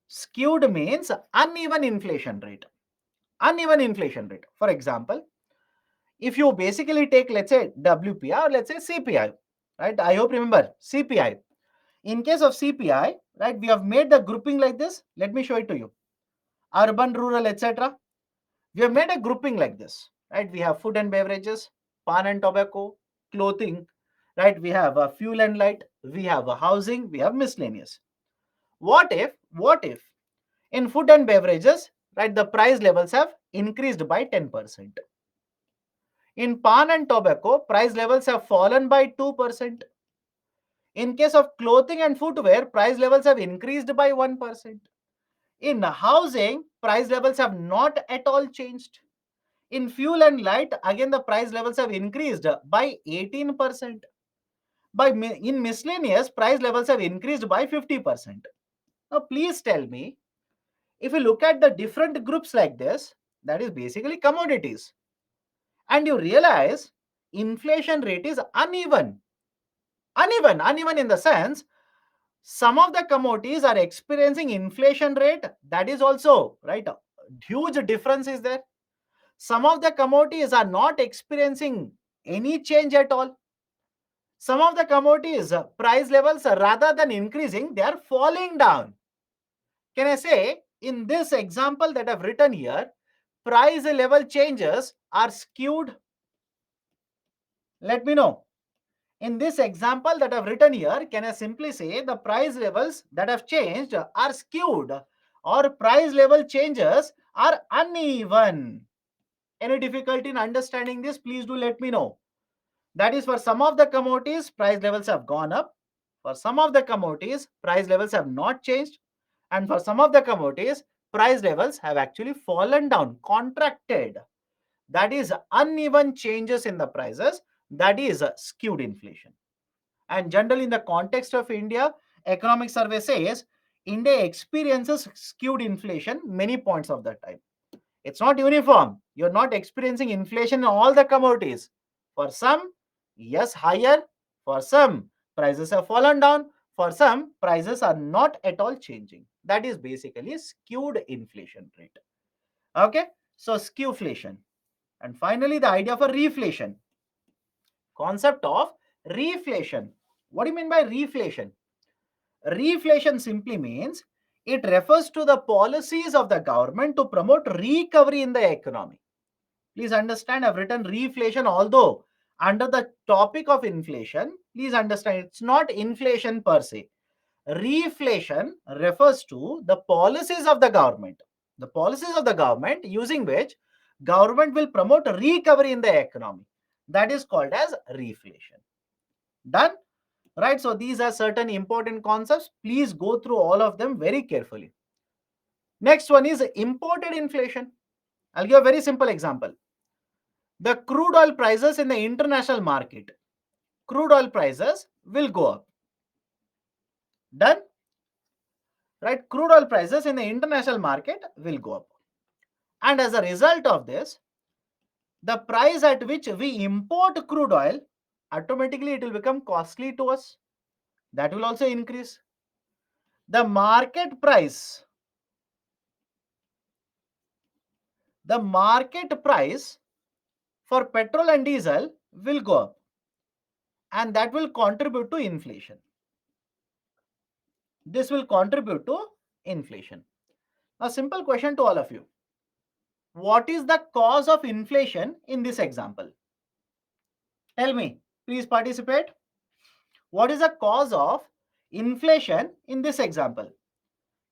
Skewed means uneven inflation rate. Uneven inflation rate. For example, if you basically take, let's say, WPI or let's say CPI, right? I hope remember CPI. In case of CPI, right, we have made the grouping like this. Let me show it to you. Urban, rural, etc. We have made a grouping like this, right? We have food and beverages, pan and tobacco, clothing, right? We have fuel and light, we have housing, we have miscellaneous. What if in food and beverages, right, the price levels have increased by 10%. In pan and tobacco, price levels have fallen by 2%. In case of clothing and footwear, price levels have increased by 1%. In housing, price levels have not at all changed. In fuel and light, again the price levels have increased by 18%. In miscellaneous, price levels have increased by 50%. Now, please tell me, if you look at the different groups like this, that is basically commodities, and you realize inflation rate is uneven. Uneven in the sense some of the commodities are experiencing inflation rate that is also right. Huge difference is there. Some of the commodities are not experiencing any change at all. Some of the commodities price levels rather than increasing, they are falling down. Can I say in this example that I've written here, price level changes are skewed? Let me know. In this example that I've written here, can I simply say the price levels that have changed are skewed or price level changes are uneven? Any difficulty in understanding this? Please do let me know. That is, for some of the commodities, price levels have gone up. For some of the commodities, price levels have not changed. And for some of the commodities, price levels have actually fallen down, contracted. That is uneven changes in the prices. That is skewed inflation. And generally, in the context of India, economic survey says India experiences skewed inflation many points of the time. It's not uniform. You're not experiencing inflation in all the commodities. For some, yes, higher. For some, prices have fallen down. For some, prices are not at all changing. That is basically skewed inflation rate. Okay, so skewflation. And finally, the idea of a reflation. Concept of reflation. What do you mean by reflation? Reflation simply means it refers to the policies of the government to promote recovery in the economy. Please understand, I've written reflation, although under the topic of inflation, please understand it's not inflation per se. Reflation refers to the policies of the government. The policies of the government using which government will promote recovery in the economy. That is called as reflation. Done? Right? So these are certain important concepts. Please go through all of them very carefully. Next one is imported inflation. I'll give a very simple example. The crude oil prices in the international market, crude oil prices will go up. Done? Right? Crude oil prices in the international market will go up. And as a result of this, the price at which we import crude oil, automatically it will become costly to us. That will also increase. The market price, the market price for petrol and diesel will go up. and that will contribute to inflation. This will contribute to inflation. A simple question to all of you. What is the cause of inflation in this example? Tell me, please participate. What is the cause of inflation in this example?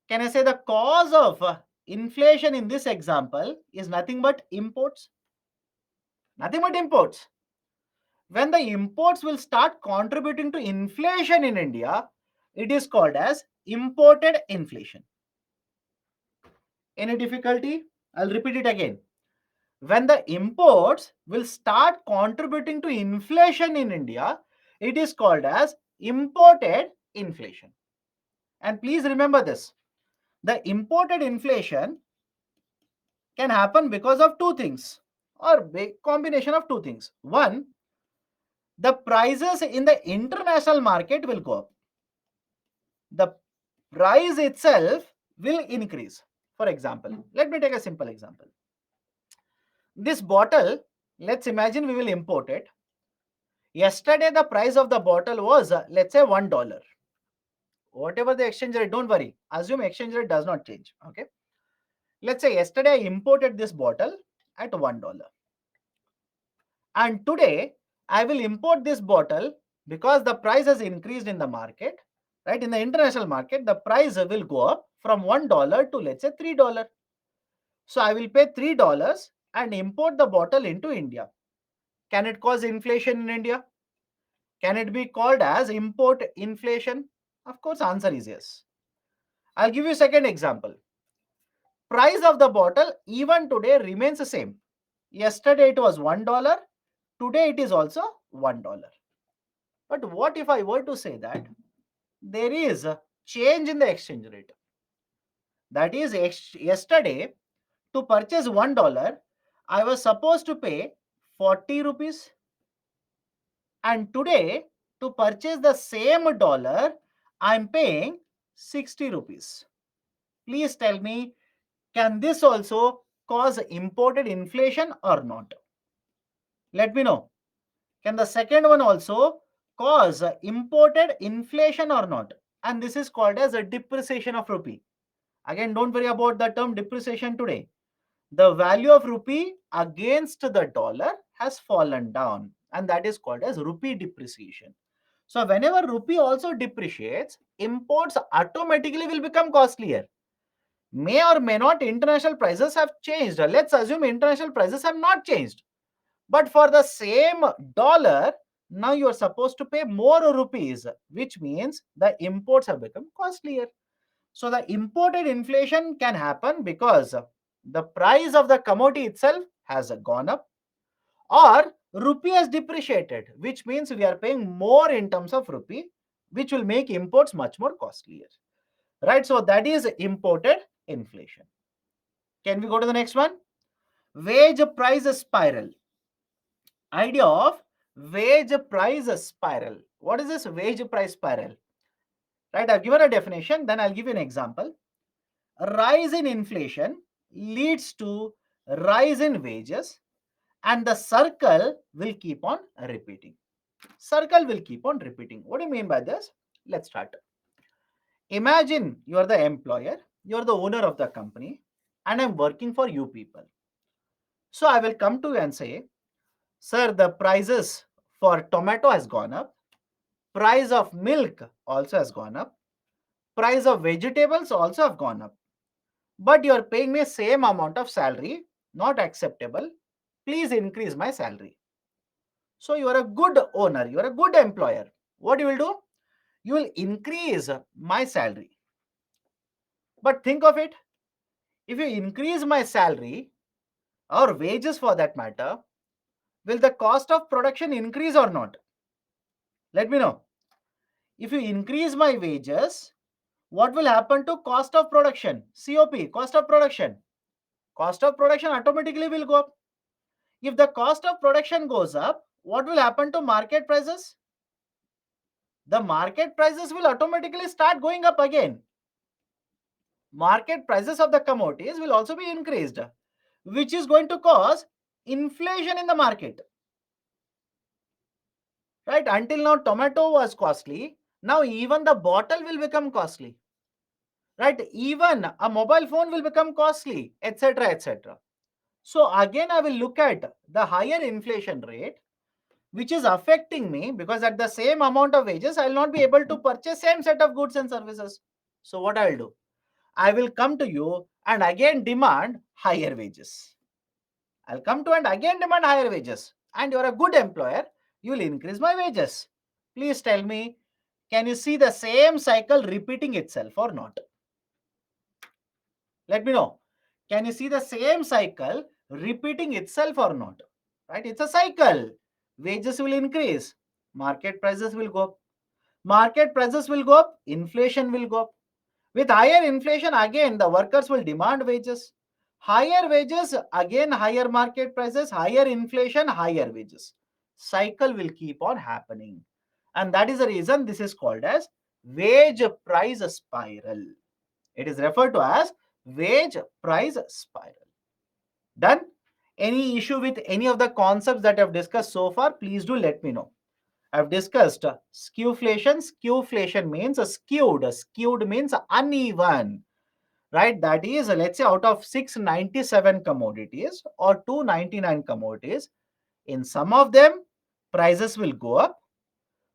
Can I say the cause of inflation in this example is nothing but imports? Nothing but imports. When the imports will start contributing to inflation in India, it is called as imported inflation. Any difficulty? I'll repeat it again. When the imports will start contributing to inflation in India, it is called as imported inflation. And please remember this, the imported inflation can happen because of two things or combination of two things. One, the prices in the international market will go up. The price itself will increase. For example, let me take a simple example. This bottle, let's imagine we will import it. Yesterday, the price of the bottle was, let's say, $1. Whatever the exchange rate, don't worry. Assume exchange rate does not change. Okay. Let's say yesterday I imported this bottle at $1. And today I will import this bottle because the price has increased in the market, right? In the international market, the price will go up from $1 to, let's say, $3. So I will pay $3 and import the bottle into India. Can it cause inflation in India? Can it be called as import inflation? Of course, answer is yes. I'll give you a second example. Price of the bottle even today remains the same. Yesterday it was $1. Today it is also $1. But what if I were to say that there is a change in the exchange rate? That is, yesterday to purchase $1, I was supposed to pay 40 rupees. And today to purchase the same dollar, I'm paying 60 rupees. Please tell me, can this also cause imported inflation or not? Let me know. Can the second one also cause imported inflation or not? And this is called as a depreciation of rupee. Again, don't worry about the term depreciation today. The value of rupee against the dollar has fallen down, and that is called as rupee depreciation. So whenever rupee also depreciates, imports automatically will become costlier. May or may not international prices have changed. Let's assume international prices have not changed. But for the same dollar, now you are supposed to pay more rupees, which means the imports have become costlier. So the imported inflation can happen because the price of the commodity itself has gone up, or rupee has depreciated, which means we are paying more in terms of rupee, which will make imports much more costlier. Right? So that is imported inflation. Can we go to the next one? Wage price spiral. Idea of wage price spiral. What is this wage price spiral? Right, I've given a definition, then I'll give you an example. A rise in inflation leads to rise in wages, and the circle will keep on repeating. Circle will keep on repeating. What do you mean by this? Let's start. Imagine you are the employer, you are the owner of the company, and I'm working for you people. So I will come to you and say, sir, the prices for tomato has gone up, price of milk also has gone up, price of vegetables also have gone up, but you are paying me same amount of salary, not acceptable. Please increase my salary. So you are a good owner, you are a good employer. What you will do? You will increase my salary. But think of it, if you increase my salary or wages for that matter, will the cost of production increase or not? Let me know. If you increase my wages, what will happen to cost of production? COP, cost of production. Cost of production automatically will go up. If the cost of production goes up, what will happen to market prices? The market prices will automatically start going up again. Market prices of the commodities will also be increased, which is going to cause inflation in the market. Right? Until now, tomato was costly. Now even the bottle will become costly. Right? Even a mobile phone will become costly, etc. etc. So again, I will look at the higher inflation rate, which is affecting me because at the same amount of wages, I will not be able to purchase same set of goods and services. So what I will do? I will come to you and again demand higher wages. I'll come to and again demand higher wages. And you're a good employer, you will increase my wages. Please tell me, can you see the same cycle repeating itself or not? Let me know. Can you see the same cycle repeating itself or not? Right? It's a cycle. Wages will increase, market prices will go up. Market prices will go up, inflation will go up. With higher inflation, again, the workers will demand wages. Higher wages, again, higher market prices, higher inflation, higher wages. Cycle will keep on happening. And that is the reason this is called as wage price spiral. It is referred to as wage price spiral. Done? Any issue with any of the concepts that I've discussed so far, please do let me know. I've discussed skewflation. Skewflation means skewed. Skewed means uneven, right? That is, let's say out of 697 commodities or 299 commodities, in some of them, prices will go up.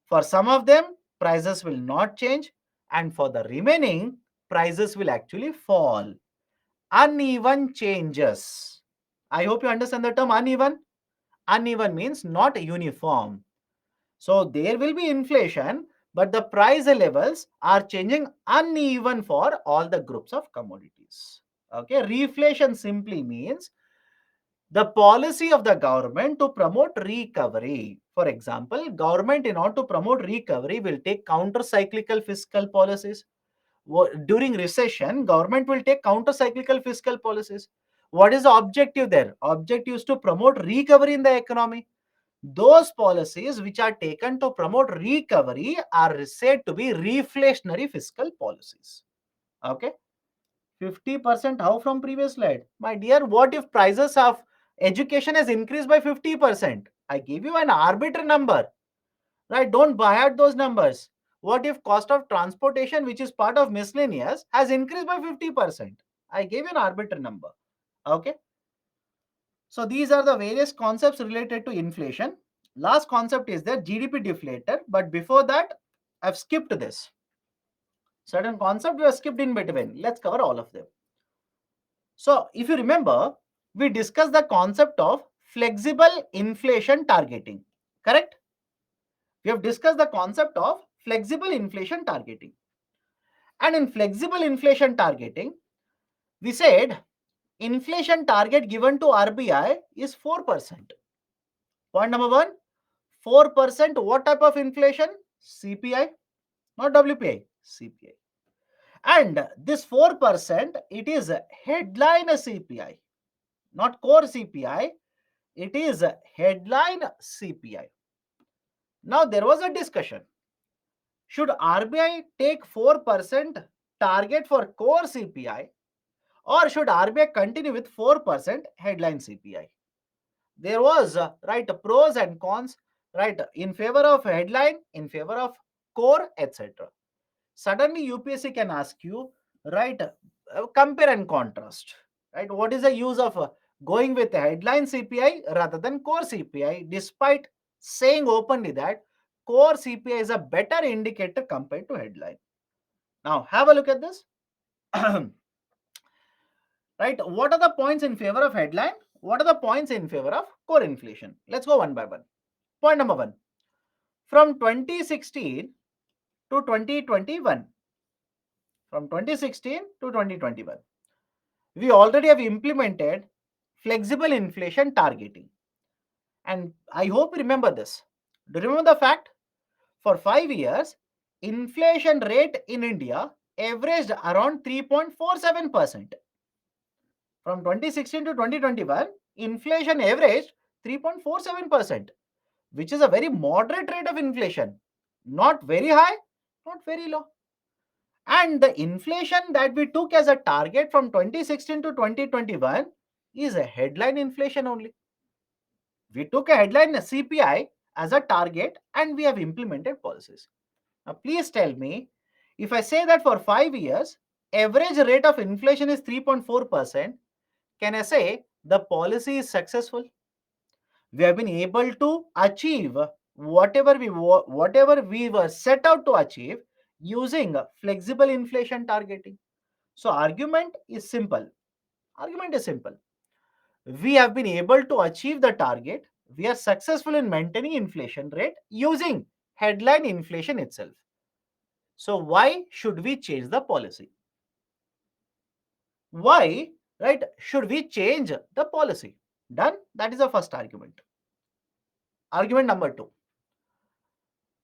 For some of them, prices will not change. And for the remaining, prices will actually fall. Uneven changes. I hope you understand the term uneven. Uneven means not uniform. So there will be inflation, but the price levels are changing uneven for all the groups of commodities. Okay, reflation simply means the policy of the government to promote recovery. For example, government in order to promote recovery will take counter-cyclical fiscal policies. During recession, government will take counter-cyclical fiscal policies. What is the objective there? Objective is to promote recovery in the economy. Those policies which are taken to promote recovery are said to be reflationary fiscal policies. Okay. 50% how from previous slide? My dear, what if prices of education has increased by 50%? I give you an arbitrary number, right? Don't buy out those numbers. What if cost of transportation, which is part of miscellaneous, has increased by 50%? I gave you an arbitrary number. Okay. So these are the various concepts related to inflation. Last concept is the GDP deflator, but before that, I've skipped this. Certain concept we have skipped in between. Let's cover all of them. So if you remember, we discussed the concept of flexible inflation targeting. Correct? We have discussed the concept of flexible inflation targeting. And in flexible inflation targeting, we said inflation target given to RBI is 4%. Point number one, 4%. What type of inflation? CPI, not WPI, CPI. And this 4%, it is headline CPI, not core CPI. It is headline CPI. Now, there was a discussion. Should RBI take 4% target for core CPI or should RBI continue with 4% headline CPI? There was, right, pros and cons, right, in favor of headline, in favor of core, etc. Suddenly UPSC can ask you, right, compare and contrast, right? What is the use of going with headline CPI rather than core CPI, despite saying openly that core CPI is a better indicator compared to headline? Now have a look at this. Right, what are the points in favor of headline? What are the points in favor of core inflation? Let's go one by one. Point number one, from 2016 to 2021, from 2016 to 2021, we already have implemented flexible inflation targeting. And I hope you remember this. Do you remember the fact? For 5 years, inflation rate in India averaged around 3.47%. From 2016 to 2021, inflation averaged 3.47%, which is a very moderate rate of inflation. Not very high, not very low. And the inflation that we took as a target from 2016 to 2021 is a headline inflation only. We took a headline CPI as a target and we have implemented policies. Now, please tell me, if I say that for 5 years, average rate of inflation is 3.4%, can I say the policy is successful? We have been able to achieve whatever we were set out to achieve using flexible inflation targeting. So argument is simple. We have been able to achieve the target. We are successful in maintaining inflation rate using headline inflation itself. So why should we change the policy? Why, right, should we change the policy? Done. That is the first argument. Argument number 2.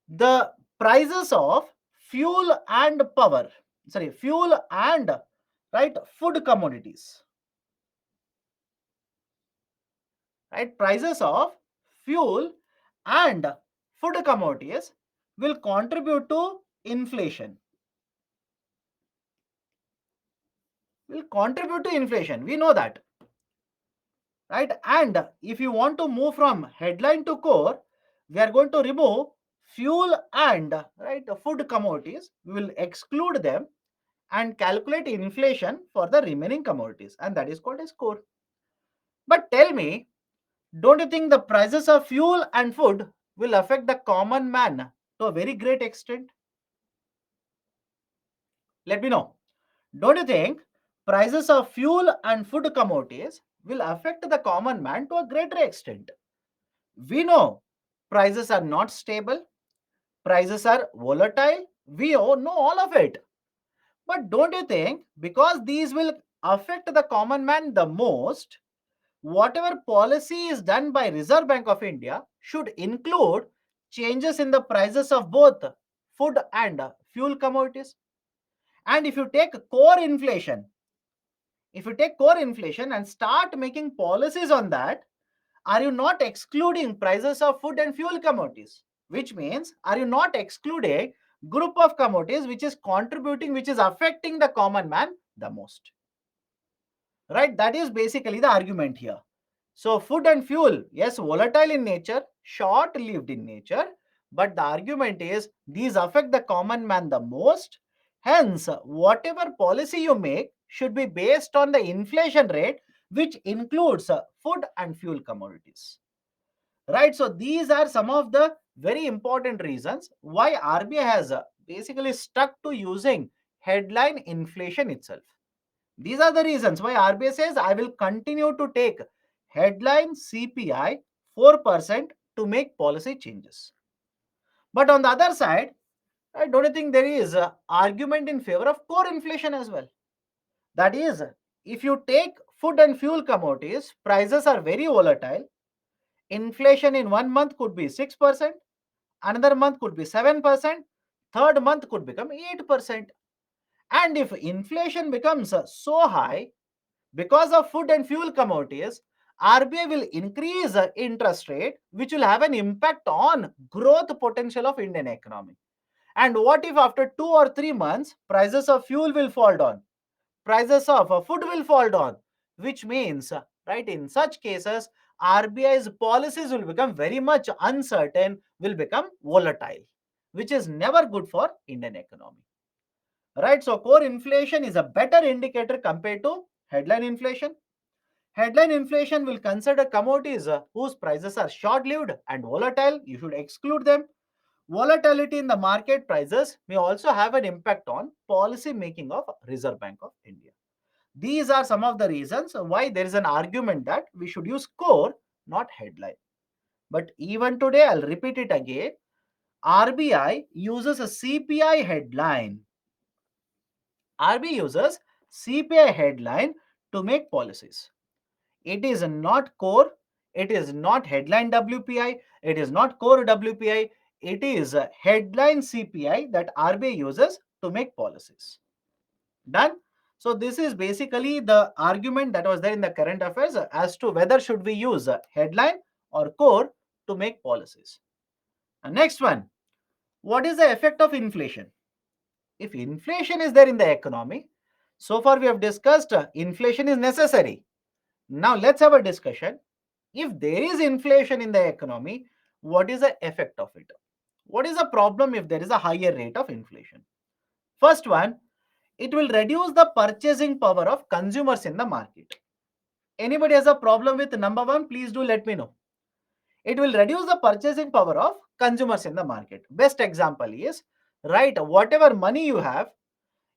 The prices of fuel and power, fuel and, right, food commodities, right, prices of fuel and food commodities will contribute to inflation. We know that, right? And if you want to move from headline to core, we are going to remove fuel and, right, food commodities. We will exclude them and calculate inflation for the remaining commodities, and that is called as core. But tell me, don't you think the prices of fuel and food will affect the common man to a very great extent? Let me know. Don't you think prices of fuel and food commodities will affect the common man to a greater extent? We know prices are not stable, prices are volatile. We all know all of it. But don't you think because these will affect the common man the most, whatever policy is done by Reserve Bank of India should include changes in the prices of both food and fuel commodities? And if you take core inflation and start making policies on that, are you not excluding prices of food and fuel commodities? Which means, are you not excluding group of commodities which is contributing, which is affecting the common man the most? Right? That is basically the argument here. So food and fuel, yes, volatile in nature, short-lived in nature, but the argument is these affect the common man the most. Hence, whatever policy you make should be based on the inflation rate, which includes food and fuel commodities. Right? So these are some of the very important reasons why RBI has basically stuck to using headline inflation itself. These are the reasons why RBI says I will continue to take headline CPI 4% to make policy changes. But on the other side, I don't think there is an argument in favor of core inflation as well. That is, if you take food and fuel commodities, prices are very volatile. Inflation in 1 month could be 6%, another month could be 7%, third month could become 8%. And if inflation becomes so high, because of food and fuel commodities, RBI will increase interest rate, which will have an impact on growth potential of Indian economy. And what if after 2 or 3 months, prices of fuel will fall down, prices of food will fall down, which means, right, in such cases, RBI's policies will become very much uncertain, will become volatile, which is never good for Indian economy. Right, so core inflation is a better indicator compared to headline inflation. Headline inflation will consider commodities whose prices are short-lived and volatile. You should exclude them. Volatility in the market prices may also have an impact on policy making of Reserve Bank of India. These are some of the reasons why there is an argument that we should use core, not headline. But even today, I'll repeat it again. RBI uses a CPI headline. RBI uses CPI headline to make policies. It is not core, it is not headline WPI, it is not core WPI, it is a headline CPI that RBI uses to make policies. Done? So this is basically the argument that was there in the current affairs as to whether should we use headline or core to make policies. And next one, what is the effect of inflation? If inflation is there in the economy, so far we have discussed inflation is necessary. Now let's have a discussion. If there is inflation in the economy, What is the effect of it? What is the problem if there is a higher rate of inflation? First one, it will reduce the purchasing power of consumers in the market. Anybody has a problem with number one, please do let me know. It will reduce the purchasing power of consumers in the market. Best example is, right, whatever money you have,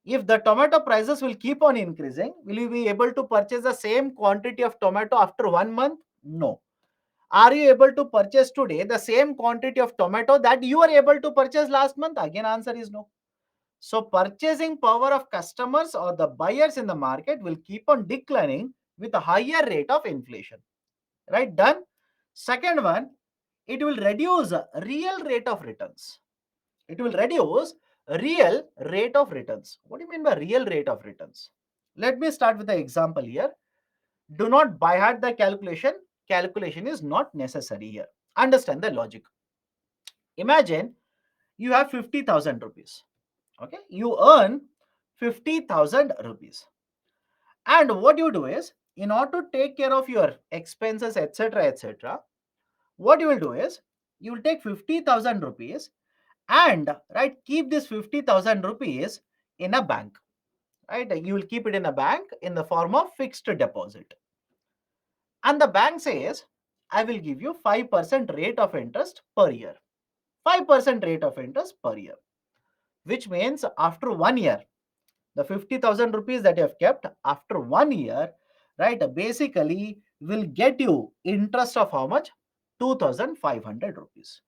if the tomato prices will keep on increasing, will you be able to purchase the same quantity of tomato after 1 month? No. Are you able to purchase today the same quantity of tomato that you were able to purchase last month? Again, answer is no. So purchasing power of customers or the buyers in the market will keep on declining with a higher rate of inflation. Right? Done. Second one, it will reduce real rate of returns. It will reduce real rate of returns. What do you mean by real rate of returns? Let me start with the example here. Do not by heart the calculation. Calculation is not necessary here. Understand the logic. Imagine you have 50,000 rupees. Okay, you earn 50,000 rupees. And what you do is, in order to take care of your expenses, etc., etc., what you will do is, you will take 50,000 rupees and right keep this 50,000 rupees in a bank. Right, you will keep it in a bank in the form of fixed deposit. And the bank says, I will give you 5% rate of interest per year. 5% rate of interest per year, which means after 1 year, the 50,000 rupees that you have kept after 1 year, right, basically will get you interest of how much? 2,500 rupees.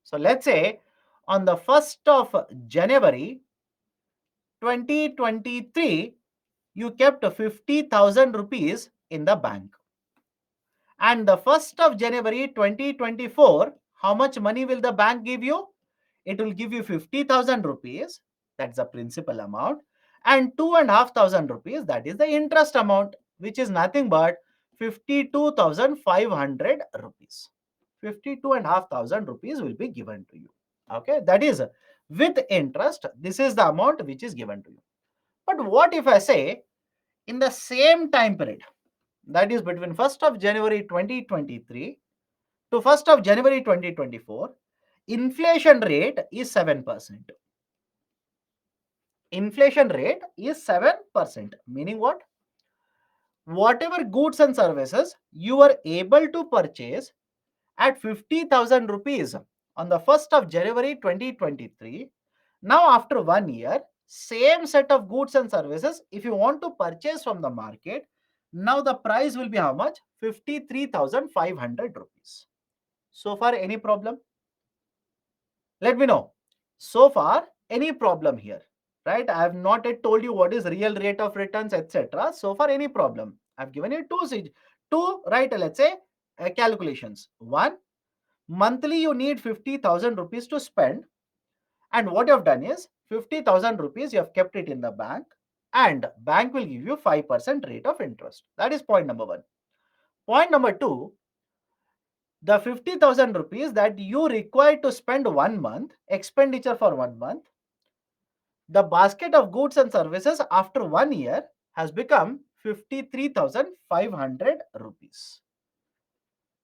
So let's say on the 1st of January 2023, you kept 50,000 rupees in the bank. And the 1st of January 2024, how much money will the bank give you? It will give you 50,000 rupees, that's the principal amount, and 2,500 rupees, that is the interest amount, which is nothing but 52,500 rupees. 52,500 rupees will be given to you. Okay, that is with interest, this is the amount which is given to you. But what if I say in the same time period, that is between 1st of January 2023 to 1st of January 2024, inflation rate is 7%. Inflation rate is 7%, meaning what? Whatever goods and services you were able to purchase at 50,000 rupees on the 1st of January 2023, now after 1 year, same set of goods and services, if you want to purchase from the market, now the price will be how much? 53,500 rupees. So far, any problem? Let me know. So far, any problem here? Right? I have not yet told you what is real rate of returns, etc. So far, any problem? I've given you two, right? Let's say calculations. One, monthly you need 50,000 rupees to spend, and what you have done is 50,000 rupees you have kept it in the bank, and bank will give you 5% rate of interest. That is point number one. Point number two, the 50,000 rupees that you require to spend 1 month, expenditure for 1 month, the basket of goods and services after 1 year has become 53,500 rupees.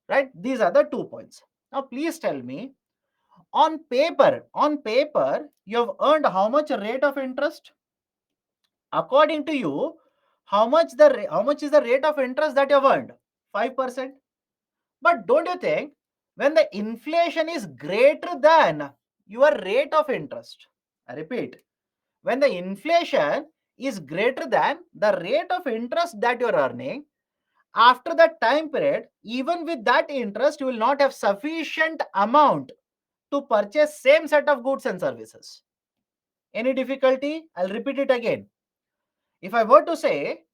Right? These are the 2 points. Now, please tell me, on paper, you have earned how much rate of interest? According to you, how much is the rate of interest that you have earned? 5%. But don't you think when the inflation is greater than your rate of interest, I repeat, when the inflation is greater than the rate of interest that you are earning, after that time period, even with that interest, you will not have sufficient amount to purchase same set of goods and services. Any difficulty? I'll repeat it again. If I were to say,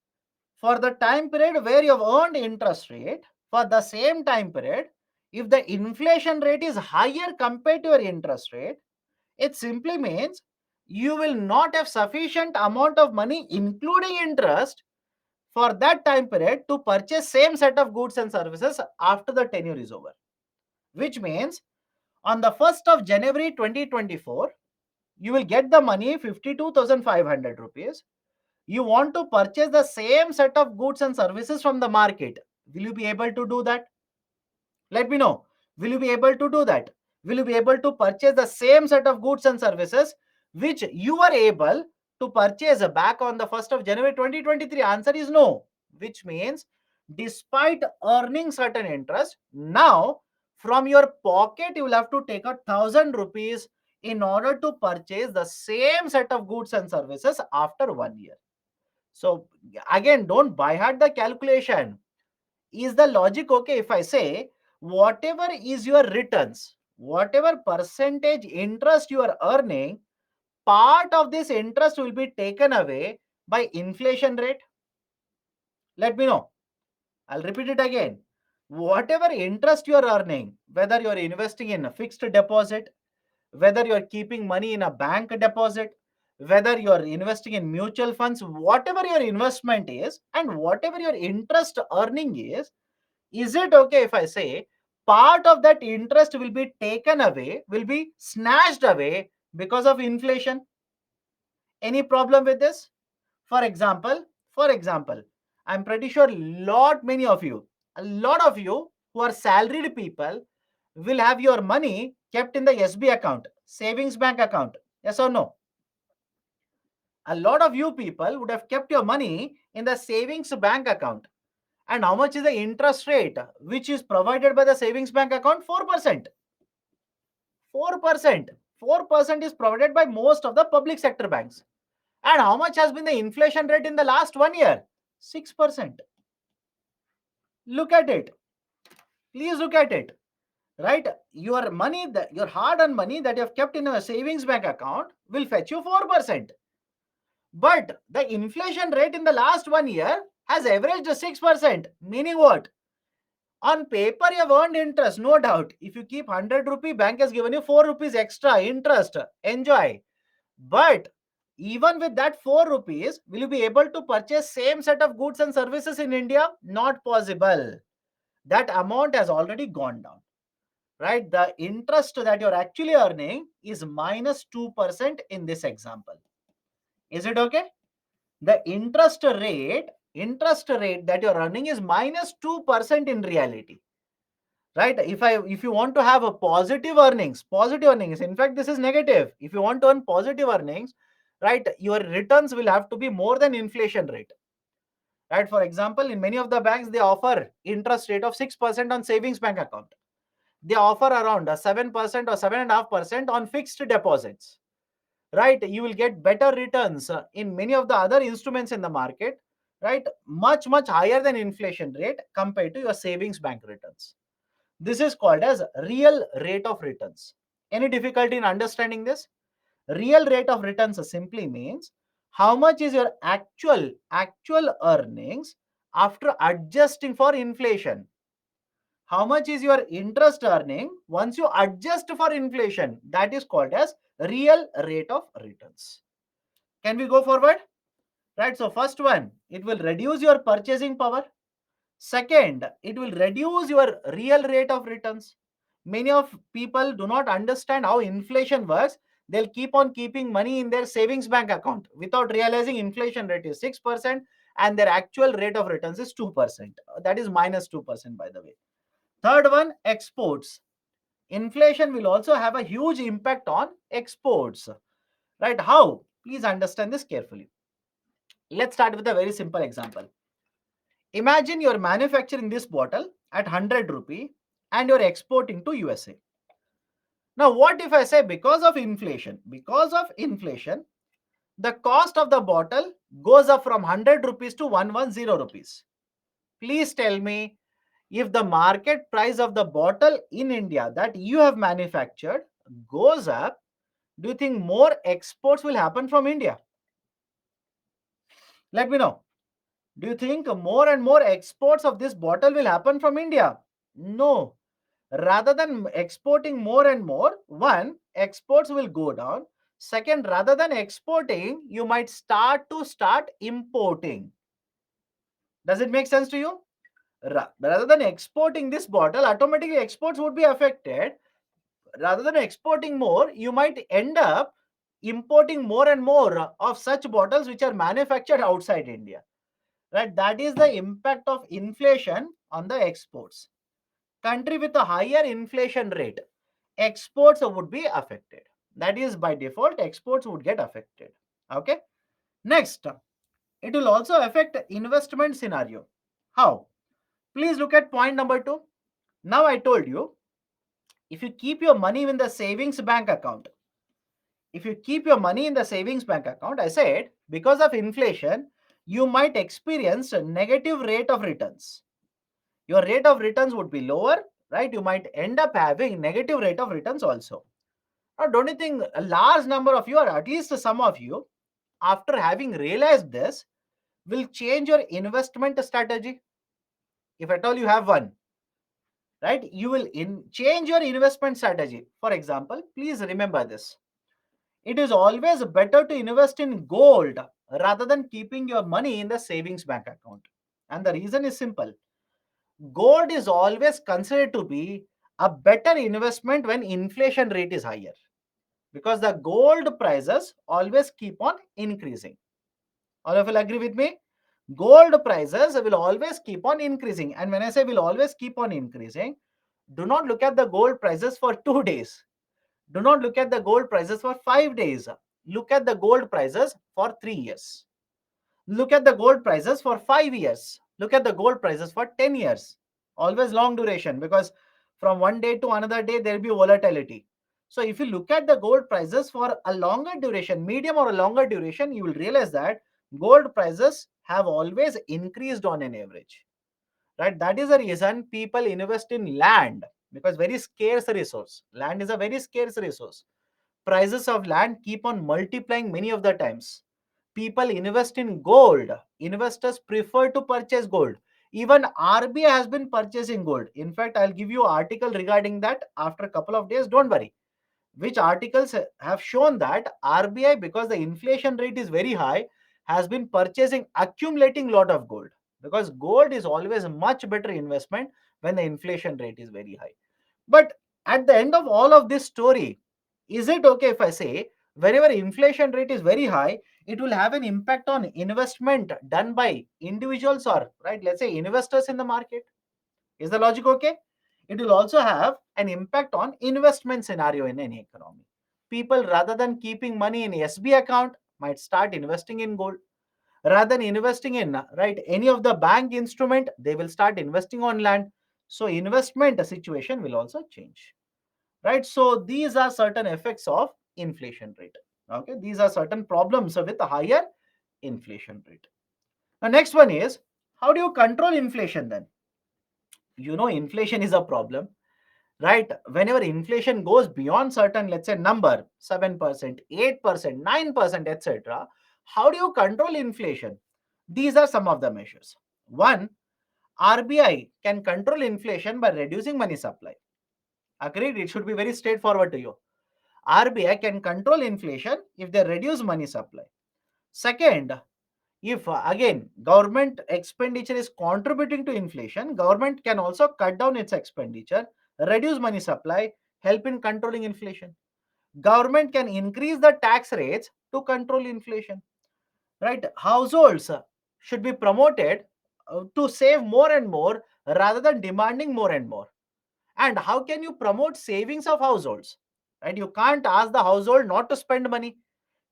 for the time period where you have earned interest rate, for the same time period, if the inflation rate is higher compared to your interest rate, it simply means you will not have sufficient amount of money, including interest, for that time period to purchase same set of goods and services after the tenure is over. Which means on the 1st of January 2024, you will get the money 52,500 rupees. You want to purchase the same set of goods and services from the market. Will you be able to do that? Let me know. Will you be able to do that? Will you be able to purchase the same set of goods and services which you were able to purchase back on the 1st of January 2023? Answer is no. Which means, despite earning certain interest, now from your pocket you will have to take 1,000 rupees in order to purchase the same set of goods and services after 1 year. So again, don't by heart the calculation. Is the logic okay if I say whatever is your returns, whatever percentage interest you are earning, part of this interest will be taken away by inflation rate? Let me know. I'll repeat it again. Whatever interest you are earning, whether you are investing in a fixed deposit, whether you are keeping money in a bank deposit, whether you are investing in mutual funds, whatever your investment is and whatever your interest earning is it okay if I say part of that interest will be taken away, will be snatched away because of inflation? Any problem with this? For example, I'm pretty sure a lot of you who are salaried people will have your money kept in the SB account, savings bank account. Yes or no? A lot of you people would have kept your money in the savings bank account. And how much is the interest rate which is provided by the savings bank account? 4%. 4%. 4% is provided by most of the public sector banks. And how much has been the inflation rate in the last 1 year? 6%. Look at it. Please look at it. Right? Your money, your hard earned money that you have kept in a savings bank account will fetch you 4%. But the inflation rate in the last 1 year has averaged 6%. Meaning what? On paper, you have earned interest, no doubt. If you keep 100 rupee, bank has given you 4 rupees extra interest. Enjoy. But even with that 4 rupees, will you be able to purchase same set of goods and services in India? Not possible. That amount has already gone down. Right? The interest that you're actually earning is minus 2% in this example. Is it okay? The interest rate that you're earning is minus 2% in reality. Right? If you want to have a positive earnings, in fact this is negative. If you want to earn positive earnings, right, your returns will have to be more than inflation rate. Right? For example, in many of the banks they offer interest rate of 6% on savings bank account. They offer around 7% or 7.5% on fixed deposits. Right? You will get better returns in many of the other instruments in the market, right, much higher than inflation rate compared to your savings bank returns. This is called as real rate of returns. Any difficulty in understanding this? Real rate of returns simply means how much is your actual earnings after adjusting for inflation. How much is your interest earning once you adjust for inflation? That is called as real rate of returns. Can we go forward? Right. So first one, it will reduce your purchasing power. Second, it will reduce your real rate of returns. Many of people do not understand how inflation works. They'll keep on keeping money in their savings bank account without realizing inflation rate is 6% and their actual rate of returns is 2%. That is minus 2%, by the way. Third one, exports. Inflation will also have a huge impact on exports. Right? How? Please understand this carefully. Let's start with a very simple example. Imagine you're manufacturing this bottle at 100 rupee and you're exporting to USA. Now, what if I say because of inflation, the cost of the bottle goes up from 100 rupees to 110 rupees. Please tell me, if the market price of the bottle in India that you have manufactured goes up, do you think more exports will happen from India? Let me know. Do you think more and more exports of this bottle will happen from India? No. Rather than exporting more and more, one, exports will go down. Second, rather than exporting, you might start importing. Does it make sense to you? Rather than exporting this bottle, automatically exports would be affected. Rather than exporting more, you might end up importing more and more of such bottles which are manufactured outside India. Right? That is the impact of inflation on the exports. country with a higher inflation rate, exports would be affected. That is, by default, exports would get affected. Okay. Next, it will also affect investment scenario. How? Please look at point number 2. Now I told you, if you keep your money in the savings bank account, if you keep your money in the savings bank account, I said, because of inflation, you might experience a negative rate of returns. Your rate of returns would be lower, right? You might end up having negative rate of returns also. Now, don't you think a large number of you, or at least some of you, after having realized this, will change your investment strategy? If at all you have one, right? You will change your investment strategy. For example, please remember this. It is always better to invest in gold rather than keeping your money in the savings bank account. And the reason is simple. Gold is always considered to be a better investment when inflation rate is higher, because the gold prices always keep on increasing. All of you will agree with me? Gold prices will always keep on increasing. And when I say will always keep on increasing, do not look at the gold prices for 2 days. Do not look at the gold prices for 5 days. Look at the gold prices for 3 years. Look at the gold prices for 5 years. Look at the gold prices for 10 years. Always long duration, because from one day to another day there will be volatility. So if you look at the gold prices for a longer duration, medium or a longer duration, you will realize that gold prices have always increased on an average. Right? That is the reason people invest in land, because very scarce resource. Land is a very scarce resource. Prices of land keep on multiplying many of the times. People invest in gold. Investors prefer to purchase gold. Even RBI has been purchasing gold. In fact, I'll give you an article regarding that after a couple of days. Don't worry. Which articles have shown that RBI, because the inflation rate is very high, has been purchasing, accumulating lot of gold, because gold is always a much better investment when the inflation rate is very high. But at the end of all of this story, is it okay if I say wherever inflation rate is very high, it will have an impact on investment done by individuals, or right, let's say investors in the market? Is the logic okay? It will also have an impact on investment scenario in any economy. People, rather than keeping money in SB account, might start investing in gold. Rather than investing in right any of the bank instrument, they will start investing on land. So investment situation will also change. Right. So these are certain effects of inflation rate. Okay. These are certain problems with a higher inflation rate. The next one is, how do you control inflation then? Inflation is a problem, right? Whenever inflation goes beyond certain, let's say, number, 7%, 8%, 9%, etc., how do you control inflation? These are some of the measures. One, RBI can control inflation by reducing money supply. Agreed? It should be very straightforward to you. RBI can control inflation if they reduce money supply. Second, if again government expenditure is contributing to inflation, government can also cut down its expenditure, reduce money supply, help in controlling inflation. Government can increase the tax rates to control inflation. Right? Households should be promoted to save more and more rather than demanding more and more. And how can you promote savings of households? Right? You can't ask the household not to spend money.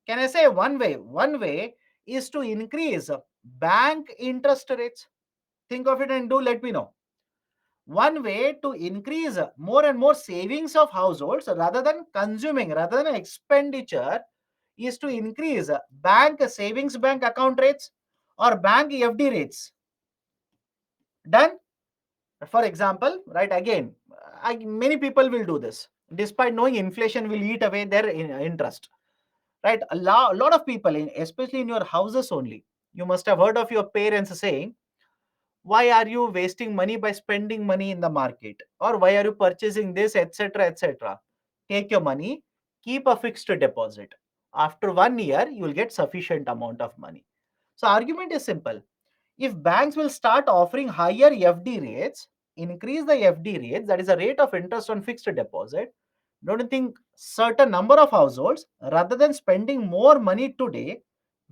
Can I say one way? One way is to increase bank interest rates. Think of it and do let me know. One way to increase more and more savings of households rather than consuming, rather than expenditure, is to increase bank savings bank account rates or bank FD rates. Done? For example, right, again, many people will do this despite knowing inflation will eat away their interest. Right? A lot of people, especially in your houses only, you must have heard of your parents saying, why are you wasting money by spending money in the market, or why are you purchasing this, etc., etc.? Take your money, keep a fixed deposit. After 1 year you will get sufficient amount of money. So argument is simple. If banks will start offering higher FD rates, increase the FD rates, that is a rate of interest on fixed deposit, don't you think certain number of households, rather than spending more money today,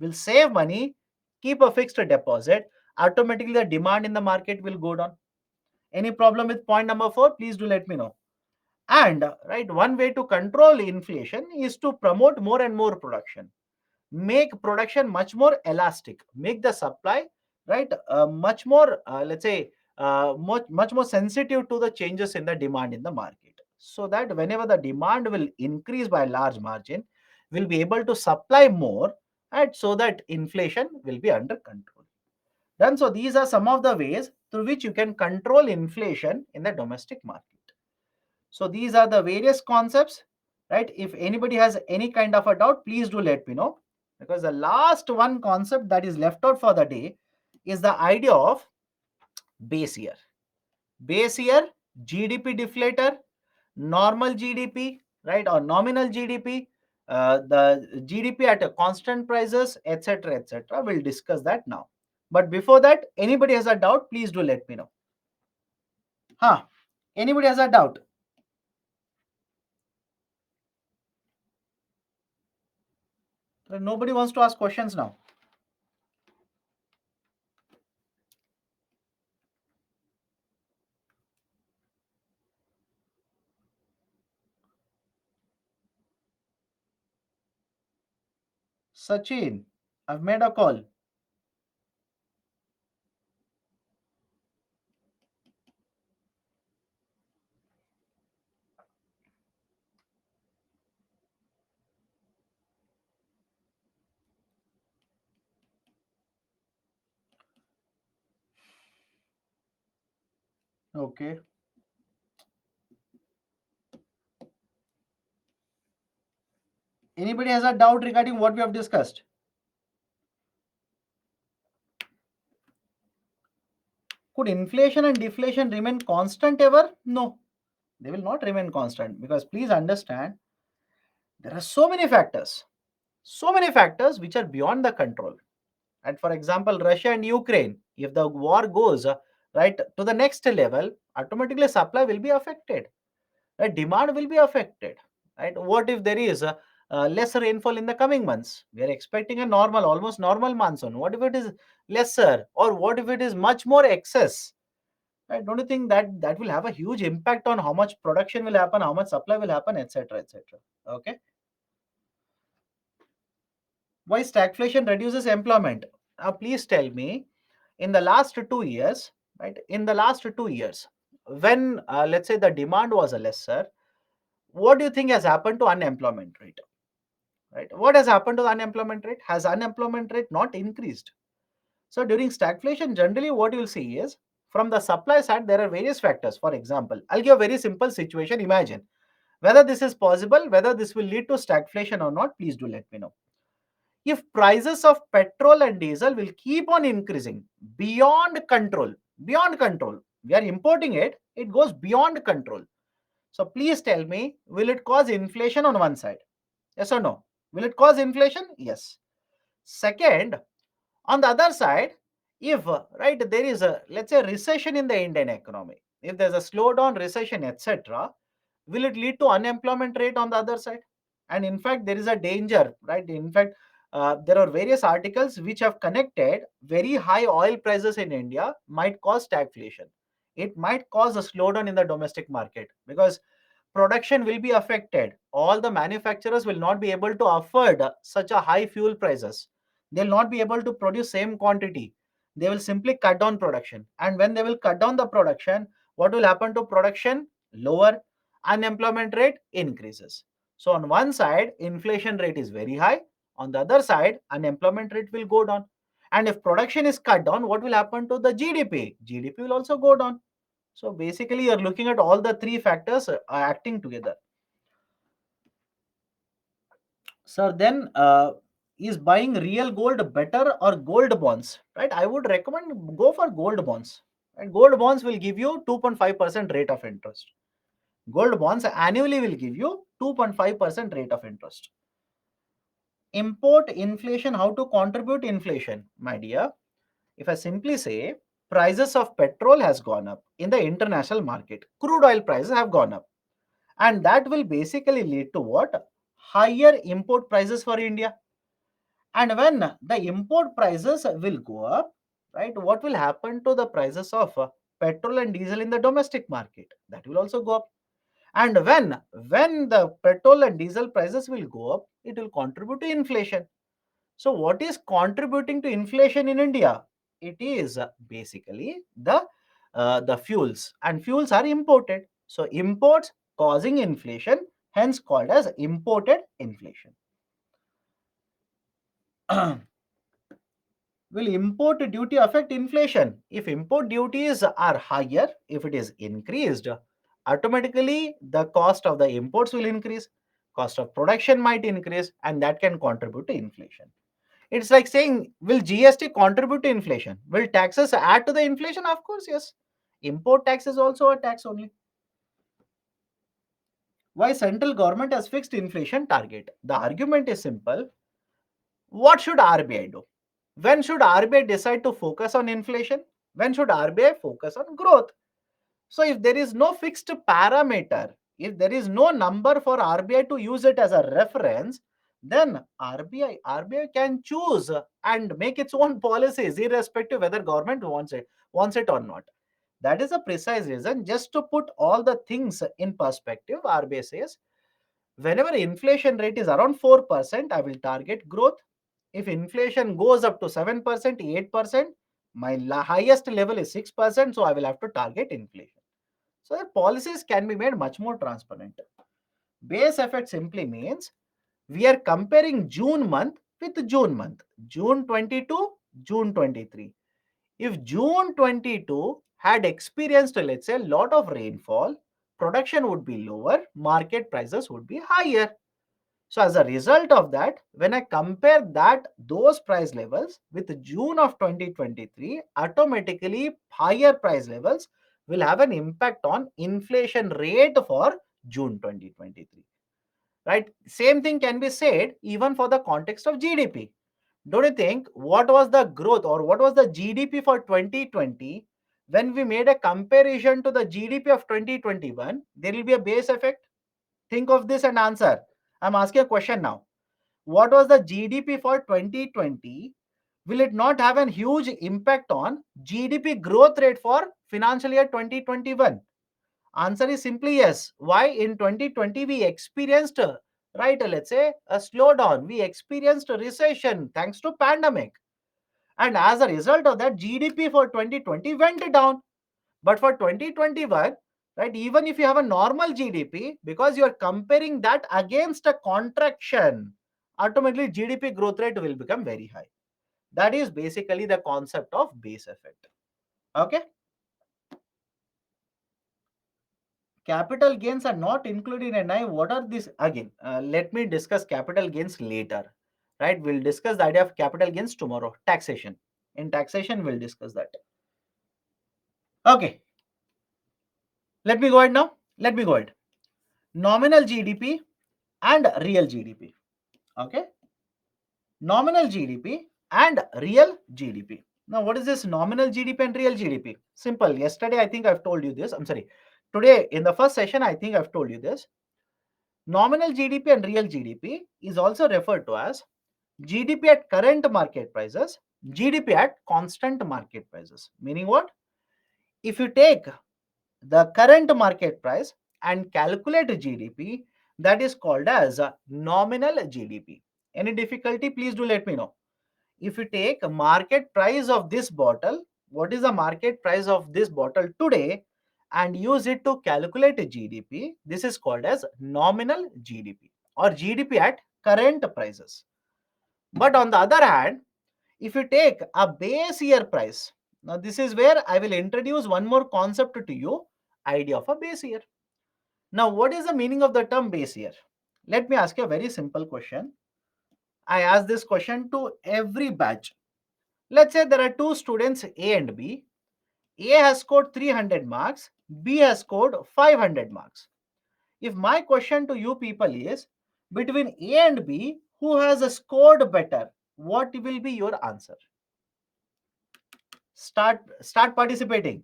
will save money, keep a fixed deposit, automatically the demand in the market will go down. Any problem with point number 4? Please do let me know. And right, one way to control inflation is to promote more and more production, make production much more elastic, make the supply right much more let's say much more sensitive to the changes in the demand in the market, so that whenever the demand will increase by a large margin, we'll be able to supply more, and so that inflation will be under control. Then so these are some of the ways through which you can control inflation in the domestic market. So these are the various concepts, right? If anybody has any kind of a doubt, please do let me know. Because the last one concept that is left out for the day is the idea of base year. Base year, GDP deflator, normal GDP, right, or nominal GDP, the GDP at a constant prices, etc., etc. We'll discuss that now. But before that, anybody has a doubt, please do let me know. Huh? Anybody has a doubt? Nobody wants to ask questions now. Sachin, I've made a call. Okay. Anybody has a doubt regarding what we have discussed? Could inflation and deflation remain constant ever? No, they will not remain constant, because please understand there are so many factors which are beyond the control. And for example, Russia and Ukraine, if the war goes right to the next level, automatically supply will be affected, right? Demand will be affected, right? What if there is less rainfall in the coming months? We are expecting a normal, almost normal monsoon. What if it is lesser, or what if it is much more excess? Right? Don't you think that that will have a huge impact on how much production will happen, how much supply will happen, etc., etc. Okay. Why stagflation reduces employment? Now, please tell me, in the last 2 years, right? In the last 2 years, when let's say the demand was a lesser, what do you think has happened to unemployment rate? Right? What has happened to the unemployment rate? Has unemployment rate not increased? So during stagflation, generally what you will see is from the supply side, there are various factors. For example, I'll give a very simple situation. Imagine whether this is possible, whether this will lead to stagflation or not. Please do let me know. If prices of petrol and diesel will keep on increasing beyond control, we are importing it, it goes beyond control. So please tell me, will it cause inflation on one side? Yes or no? Will it cause inflation? Yes. Second, on the other side, if right there is a, let's say, recession in the Indian economy, if there's a slowdown, recession, etc., will it lead to unemployment rate on the other side? And in fact, there is a danger, right? In fact, there are various articles which have connected very high oil prices in India might cause stagflation. It might cause a slowdown in the domestic market, because production will be affected. All the manufacturers will not be able to afford such a high fuel prices. They'll not be able to produce same quantity. They will simply cut down production. And when they will cut down the production, what will happen to production? Lower. Unemployment rate increases. So on one side, inflation rate is very high. On the other side, unemployment rate will go down. And if production is cut down, what will happen to the GDP? GDP will also go down. So basically, you're looking at all the three factors acting together. So then, is buying real gold better or gold bonds? Right? I would recommend go for gold bonds. Right? Gold bonds will give you 2.5% rate of interest. Gold bonds annually will give you 2.5% rate of interest. Import inflation, how to contribute inflation, my dear? If I simply say prices of petrol has gone up in the international market, crude oil prices have gone up, and that will basically lead to what? Higher import prices for India. And when the import prices will go up, right, what will happen to the prices of petrol and diesel in the domestic market. That will also go up. And when the petrol and diesel prices will go up, it will contribute to inflation. So what is contributing to inflation in India? It is basically the fuels, and fuels are imported. So imports causing inflation, hence called as imported inflation. Will import duty affect inflation? If import duties are higher, if it is increased, automatically the cost of the imports will increase, cost of production might increase, and that can contribute to inflation. It's like saying, will GST contribute to inflation? Will taxes add to the inflation? Of course, yes. Import tax is also a tax only. Why central government has fixed inflation target? The argument is simple. What should RBI do? When should RBI decide to focus on inflation? When should RBI focus on growth? So if there is no fixed parameter, if there is no number for RBI to use it as a reference, then RBI can choose and make its own policies irrespective whether government wants it or not. That is a precise reason. Just to put all the things in perspective, RBI says whenever inflation rate is around 4%, I will target growth. If inflation goes up to 7%, 8%, my highest level is 6%, so I will have to target inflation. So the policies can be made much more transparent. Base effect simply means we are comparing June month with June month, June 22, June 23. If June 22 had experienced, let's say, a lot of rainfall, production would be lower, market prices would be higher. So as a result of that, when I compare those price levels with June of 2023, automatically higher price levels will have an impact on inflation rate for June 2023. Right? Same thing can be said even for the context of GDP. Don't you think what was the growth or what was the GDP for 2020? When we made a comparison to the GDP of 2021, there will be a base effect. Think of this and answer. I'm asking a question now. What was the GDP for 2020? Will it not have a huge impact on GDP growth rate for financial year 2021? Answer is simply yes. Why? In 2020 we experienced, right, let's say a slowdown. We experienced a recession thanks to pandemic. And as a result of that, GDP for 2020 went down. But for 2021, right, even if you have a normal GDP, because you are comparing that against a contraction, automatically GDP growth rate will become very high. That is basically the concept of base effect. Okay. Capital gains are not included in NI. What are these? Again, let me discuss capital gains later. Right? We'll discuss the idea of capital gains tomorrow. Taxation. In taxation, we'll discuss that. Okay. Let me go ahead now. Let me go ahead. Nominal GDP and real GDP. Okay. Nominal GDP and real GDP. Now, what is this nominal GDP and real GDP? Simple. Yesterday, I think I've told you this. I'm sorry. Today, in the first session, I think I've told you this. Nominal GDP and real GDP is also referred to as GDP at current market prices, GDP at constant market prices. Meaning what? If you take the current market price and calculate GDP, that is called as a nominal GDP. Any difficulty, please do let me know. If you take a market price of this bottle, what is the market price of this bottle today, and use it to calculate a GDP, this is called as nominal GDP or GDP at current prices. But on the other hand, if you take a base year price, now this is where I will introduce one more concept to you, idea of a base year. Now, what is the meaning of the term base year? Let me ask you a very simple question. I ask this question to every batch. Let's say there are two students A and B. A has scored 300 marks, B has scored 500 marks. If my question to you people is between A and B, who has scored better, what will be your answer? Start participating.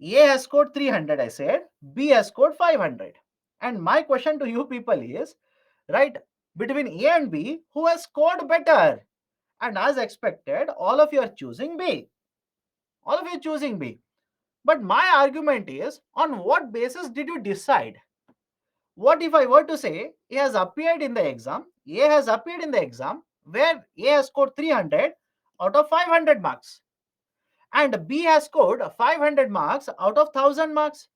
A has scored 300, I said. B has scored 500. And my question to you people is, right, between A and B, who has scored better? And as expected, all of you are choosing B. All of you are choosing B. But my argument is, on what basis did you decide? What if I were to say A has appeared in the exam, A has appeared in the exam where A has scored 300 out of 500 marks and B has scored 500 marks out of 1000 marks.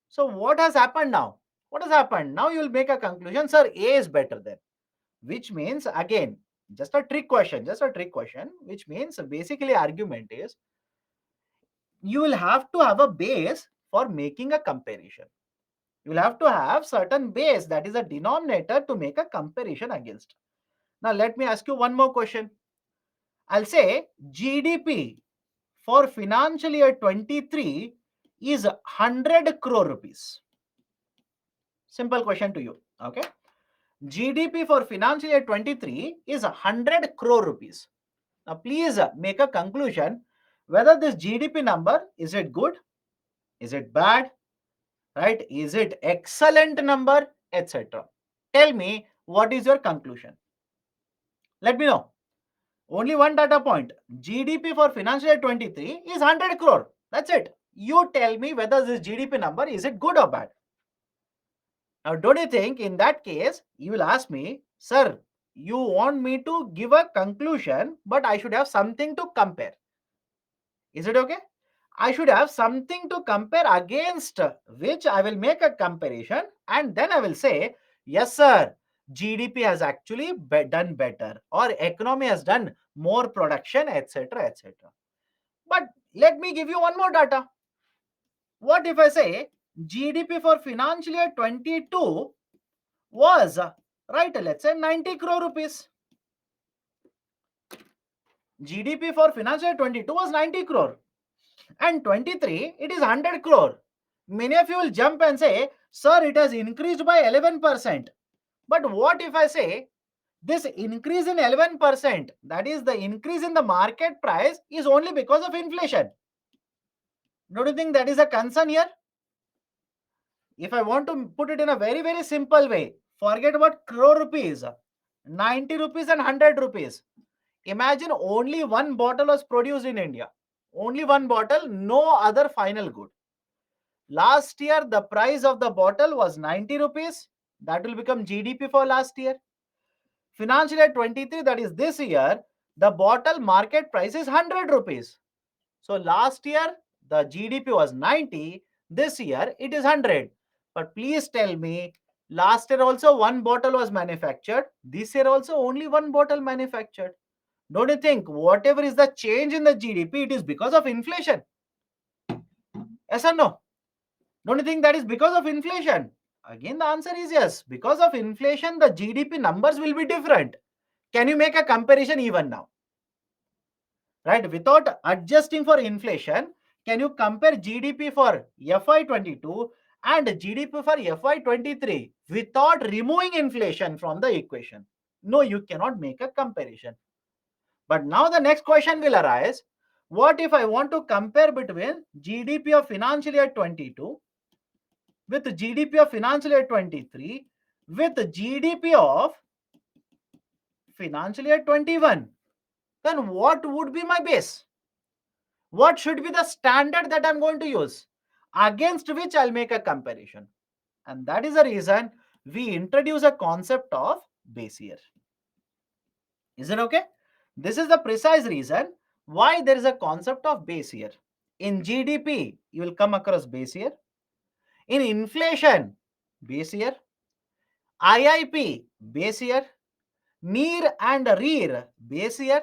So what has happened now? What has happened? Now you will make a conclusion, sir, A is better then. Which means, again, just a trick question, which means basically argument is you will have to have a base for making a comparison. You will have to have certain base, that is a denominator, to make a comparison against. Now let me ask you one more question. I'll say GDP for financial year 23 is 100 crore rupees. Simple question to you. Okay. GDP for financial year 23 is 100 crore rupees. Now please make a conclusion whether this GDP number, is it good? Is it bad? Right? Is it excellent number, etc.? Tell me what is your conclusion. Let me know. Only one data point. GDP for financial year 23 is 100 crore. That's it. You tell me whether this GDP number, is it good or bad. Now, don't you think in that case, you will ask me, sir, you want me to give a conclusion, but I should have something to compare. Is it okay? I should have something to compare against which I will make a comparison and then I will say, yes, sir, GDP has actually done better or economy has done more production, etc., etc. But let me give you one more data. What if I say GDP for financial year 22 was, right, let's say 90 crore rupees. GDP for financial year 22 was 90 crore. And 23, it is 100 crore. Many of you will jump and say, sir, it has increased by 11%. But what if I say this increase in 11%, that is the increase in the market price, is only because of inflation? Don't you think that is a concern here? If I want to put it in a very, very simple way, forget about crore rupees, 90 rupees and 100 rupees. Imagine only one bottle was produced in India. Only one bottle, no other final good. Last year, the price of the bottle was 90 rupees. That will become GDP for last year. Financial year 23, that is this year, the bottle market price is 100 rupees. So last year, the GDP was 90. This year, it is 100. But please tell me, last year also one bottle was manufactured. This year also only one bottle manufactured. Don't you think whatever is the change in the GDP, it is because of inflation? Yes or no? Don't you think that is because of inflation? Again, the answer is yes. Because of inflation, the GDP numbers will be different. Can you make a comparison even now? Right? Without adjusting for inflation, can you compare GDP for FY22 and GDP for FY23 without removing inflation from the equation? No, you cannot make a comparison. But now the next question will arise. What if I want to compare between GDP of financial year 22 with GDP of financial year 23 with GDP of financial year 21? Then what would be my base? What should be the standard that I'm going to use against which I'll make a comparison? And that is the reason we introduce a concept of base year. Is it okay? This is the precise reason why there is a concept of base year. In GDP, you will come across base year. In inflation, base year. IIP, base year. Near and rear, base year.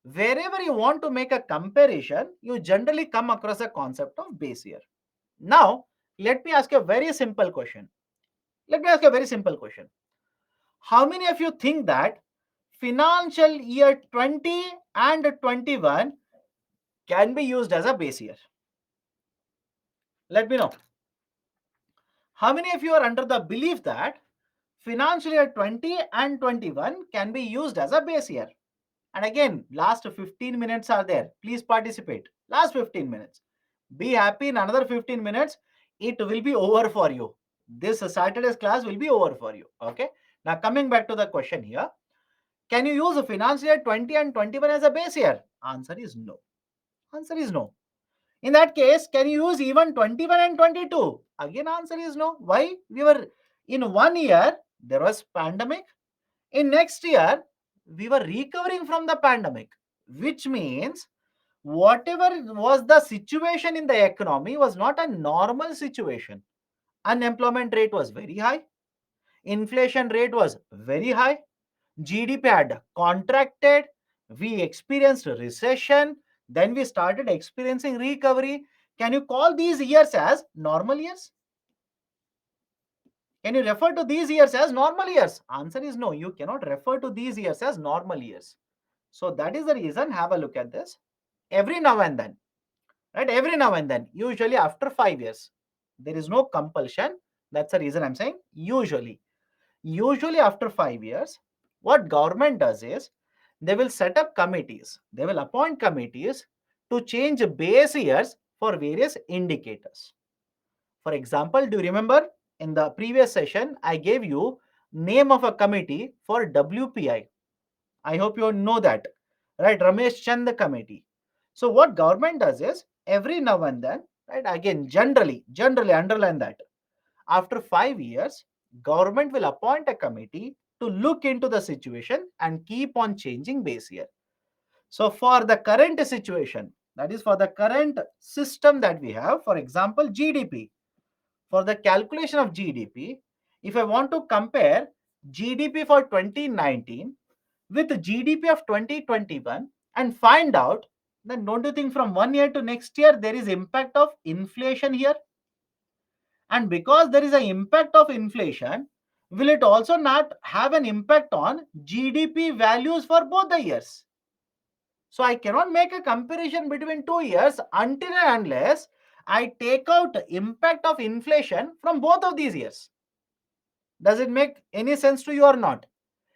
Wherever you want to make a comparison, you generally come across a concept of base year. Now, let me ask a very simple question. Let me ask a very simple question. How many of you think that financial year 20 and 21 can be used as a base year? Let me know. How many of you are under the belief that financial year 20 and 21 can be used as a base year? And again, last 15 minutes are there. Please participate. Last 15 minutes. Be happy in another 15 minutes. It will be over for you. This Saturday's class will be over for you. Okay. Now coming back to the question here. Can you use financial year 20 and 21 as a base year? Answer is no. Answer is no. In that case, can you use even 21 and 22? Again, answer is no. Why? We were in 1 year, there was pandemic. In next year, we were recovering from the pandemic, which means whatever was the situation in the economy was not a normal situation. Unemployment rate was very high, inflation rate was very high, GDP had contracted, we experienced a recession, then we started experiencing recovery. Can you call these years as normal years? Can you refer to these years as normal years? Answer is no, you cannot refer to these years as normal years. So that is the reason, have a look at this. Every now and then, right? Every now and then, usually after 5 years, there is no compulsion. That's the reason I'm saying usually. Usually after 5 years, what government does is they will set up committees, they will appoint committees to change base years for various indicators. For example, do you remember in the previous session I gave you name of a committee for WPI? I hope you know that, right? Ramesh Chand committee. So what government does is every now and then, right? Again, generally underline that. After 5 years, government will appoint a committee to look into the situation and keep on changing base year. So for the current situation, that is for the current system that we have, for example, GDP. For the calculation of GDP, if I want to compare GDP for 2019 with GDP of 2021 and find out, then don't you think from 1 year to next year there is impact of inflation here? And because there is an impact of inflation, will it also not have an impact on GDP values for both the years? So I cannot make a comparison between 2 years until and unless I take out impact of inflation from both of these years. Does it make any sense to you or not?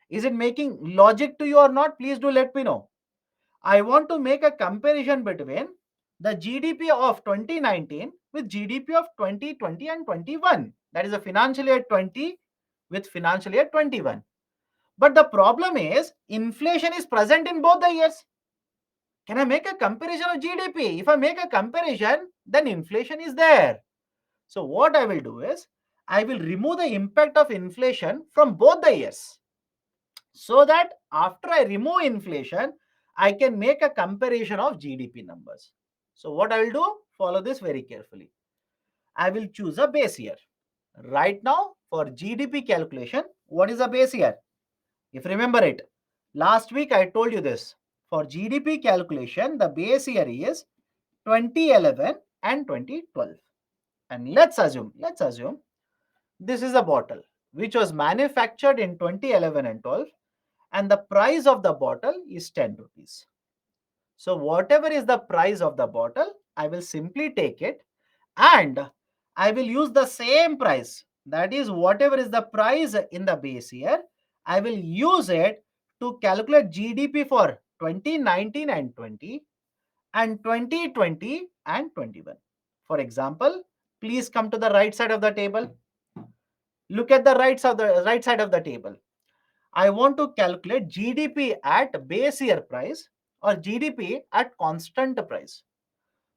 Is it making logic to you or not? Please do let me know. I want to make a comparison between the GDP of 2019 with GDP of 2020 and 21. That is a financial year 20 with financial year 21. But the problem is inflation is present in both the years. Can I make a comparison of GDP? If I make a comparison, then inflation is there. So what I will do is I will remove the impact of inflation from both the years, so that after I remove inflation, I can make a comparison of GDP numbers. So what I will do, follow this very carefully. I will choose a base year. Right now, for GDP calculation, what is a base year? If you remember it, last week I told you this. For GDP calculation, the base year is 2011 and 2012. And let's assume this is a bottle which was manufactured in 2011 and 12, and the price of the bottle is 10 rupees. So whatever is the price of the bottle, I will simply take it and I will use the same price. That is, whatever is the price in the base year, I will use it to calculate GDP for 2019 and 20 and 2020 and 21. For example, please come to the right side of the table. Look at the right side of the table. I want to calculate GDP at base year price or GDP at constant price.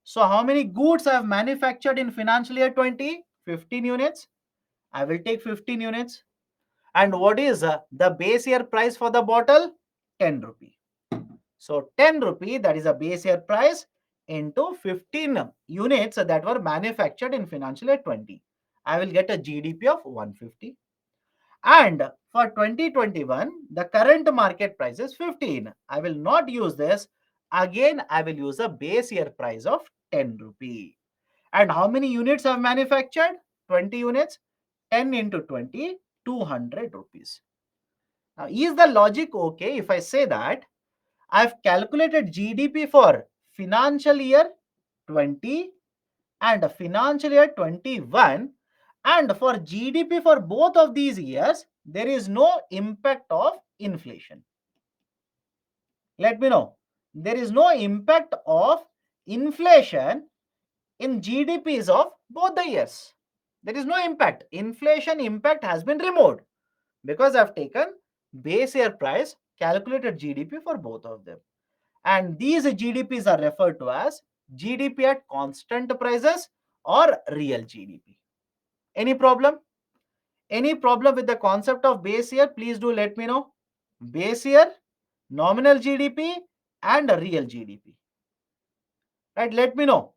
So how many goods I have manufactured in financial year 20? 15 units. I will take 15 units. And what is the base year price for the bottle? 10 rupee. So 10 rupee, that is a base year price, into 15 units that were manufactured in financial year 20. I will get a GDP of 150. And for 2021, the current market price is 15. I will not use this. Again, I will use a base year price of 10 rupee. And how many units I have manufactured? 20 units. 10 into 20, 200 rupees. Now, is the logic okay if I say that I've calculated GDP for financial year 20 and financial year 21, and for GDP for both of these years, there is no impact of inflation? Let me know. There is no impact of inflation in GDPs of both the years. There is no impact. Inflation impact has been removed because I've taken base year price, calculated GDP for both of them. And these GDPs are referred to as GDP at constant prices or real GDP. Any problem? Any problem with the concept of base year? Please do let me know. Base year, nominal GDP, and real GDP. Right? Let me know.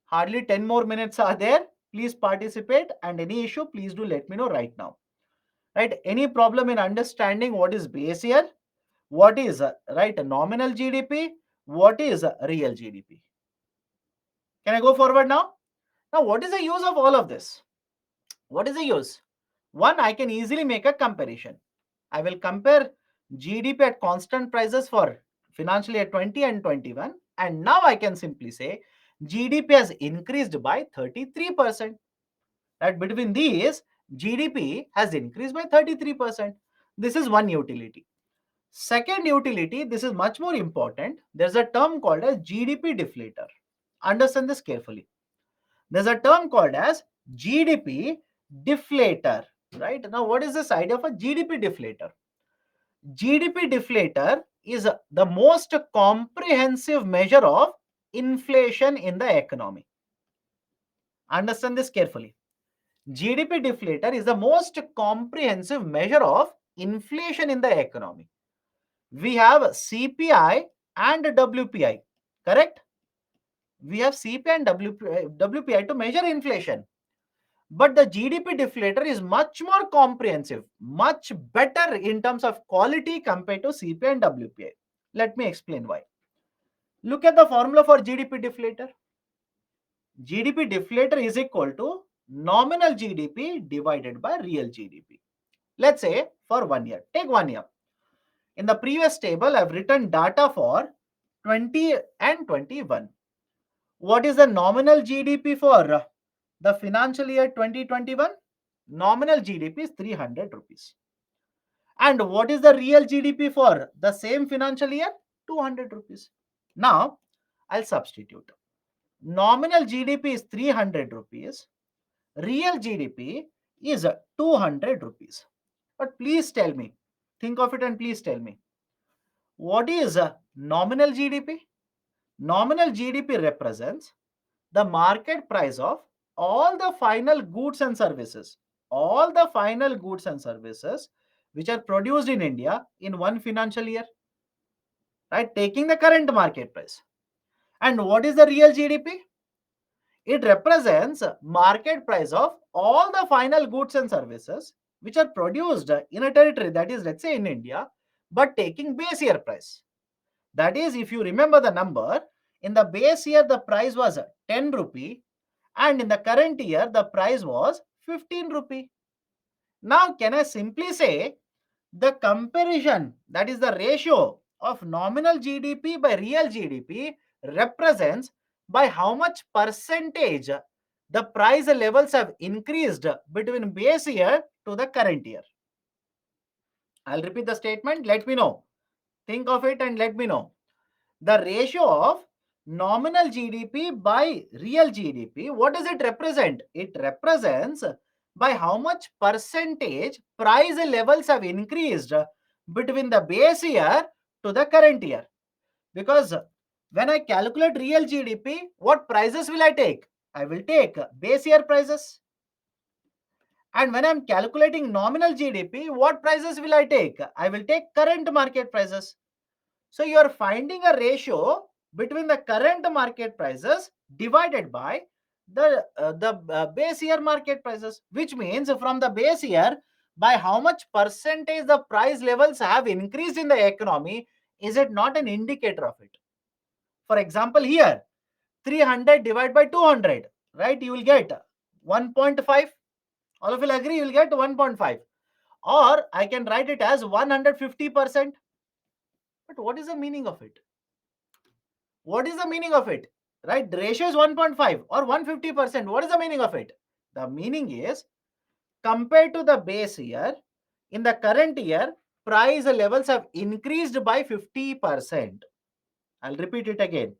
Hardly 10 more minutes are there. Please participate, and any issue, please do let me know right now. Right? Any problem in understanding what is base year, what is right nominal GDP, what is real GDP? Can I go forward now? Now, what is the use of all of this? What is the use? One, I can easily make a comparison. I will compare GDP at constant prices for financial year 20 and 21, and now I can simply say GDP has increased by 33%. Right? Between these, GDP has increased by 33%. This is one utility. Second utility, this is much more important. There's a term called as GDP deflator. Understand this carefully. There's a term called as GDP deflator. Right? Now, what is this idea of a GDP deflator? GDP deflator is the most comprehensive measure of inflation in the economy. Understand this carefully. GDP deflator is the most comprehensive measure of inflation in the economy. We have CPI and WPI, correct? We have CPI and WPI to measure inflation. But the GDP deflator is much more comprehensive, much better in terms of quality compared to CPI and WPI. Let me explain why. Look at the formula for GDP deflator. GDP deflator is equal to nominal GDP divided by real GDP. Let's say for 1 year. Take 1 year. In the previous table, I've written data for 20 and 21. What is the nominal GDP for the financial year 2021? Nominal GDP is 300 rupees. And what is the real GDP for the same financial year? 200 rupees. Now, I'll substitute. Nominal GDP is 300 rupees. Real GDP is 200 rupees. But please tell me, think of it and please tell me, what is nominal GDP? Nominal GDP represents the market price of all the final goods and services, all the final goods and services which are produced in India in one financial year, right? Taking the current market price. And what is the real GDP? It represents market price of all the final goods and services which are produced in a territory, that is, let's say in India, but taking base year price. That is, if you remember the number, in the base year the price was 10 rupee, and in the current year the price was 15 rupee. Now, can I simply say the comparison, that is the ratio of nominal GDP by real GDP, represents by how much percentage the price levels have increased between base year to the current year? I'll repeat the statement. Let me know. Think of it and let me know. The ratio of nominal GDP by real GDP, what does it represent? It represents by how much percentage price levels have increased between the base year to the current year. Because when I calculate real GDP, what prices will I take? I will take base year prices. And when I'm calculating nominal GDP, what prices will I take? I will take current market prices. So you are finding a ratio between the current market prices divided by the base year market prices, which means from the base year, by how much percentage the price levels have increased in the economy, is it not an indicator of it? For example, here 300 divided by 200, right? You will get 1.5. All of you will agree, you will get 1.5. Or I can write it as 150%. But what is the meaning of it? What is the meaning of it? Right? The ratio is 1.5 or 150%. What is the meaning of it? The meaning is, compared to the base year, in the current year, price levels have increased by 50%. I'll repeat it again.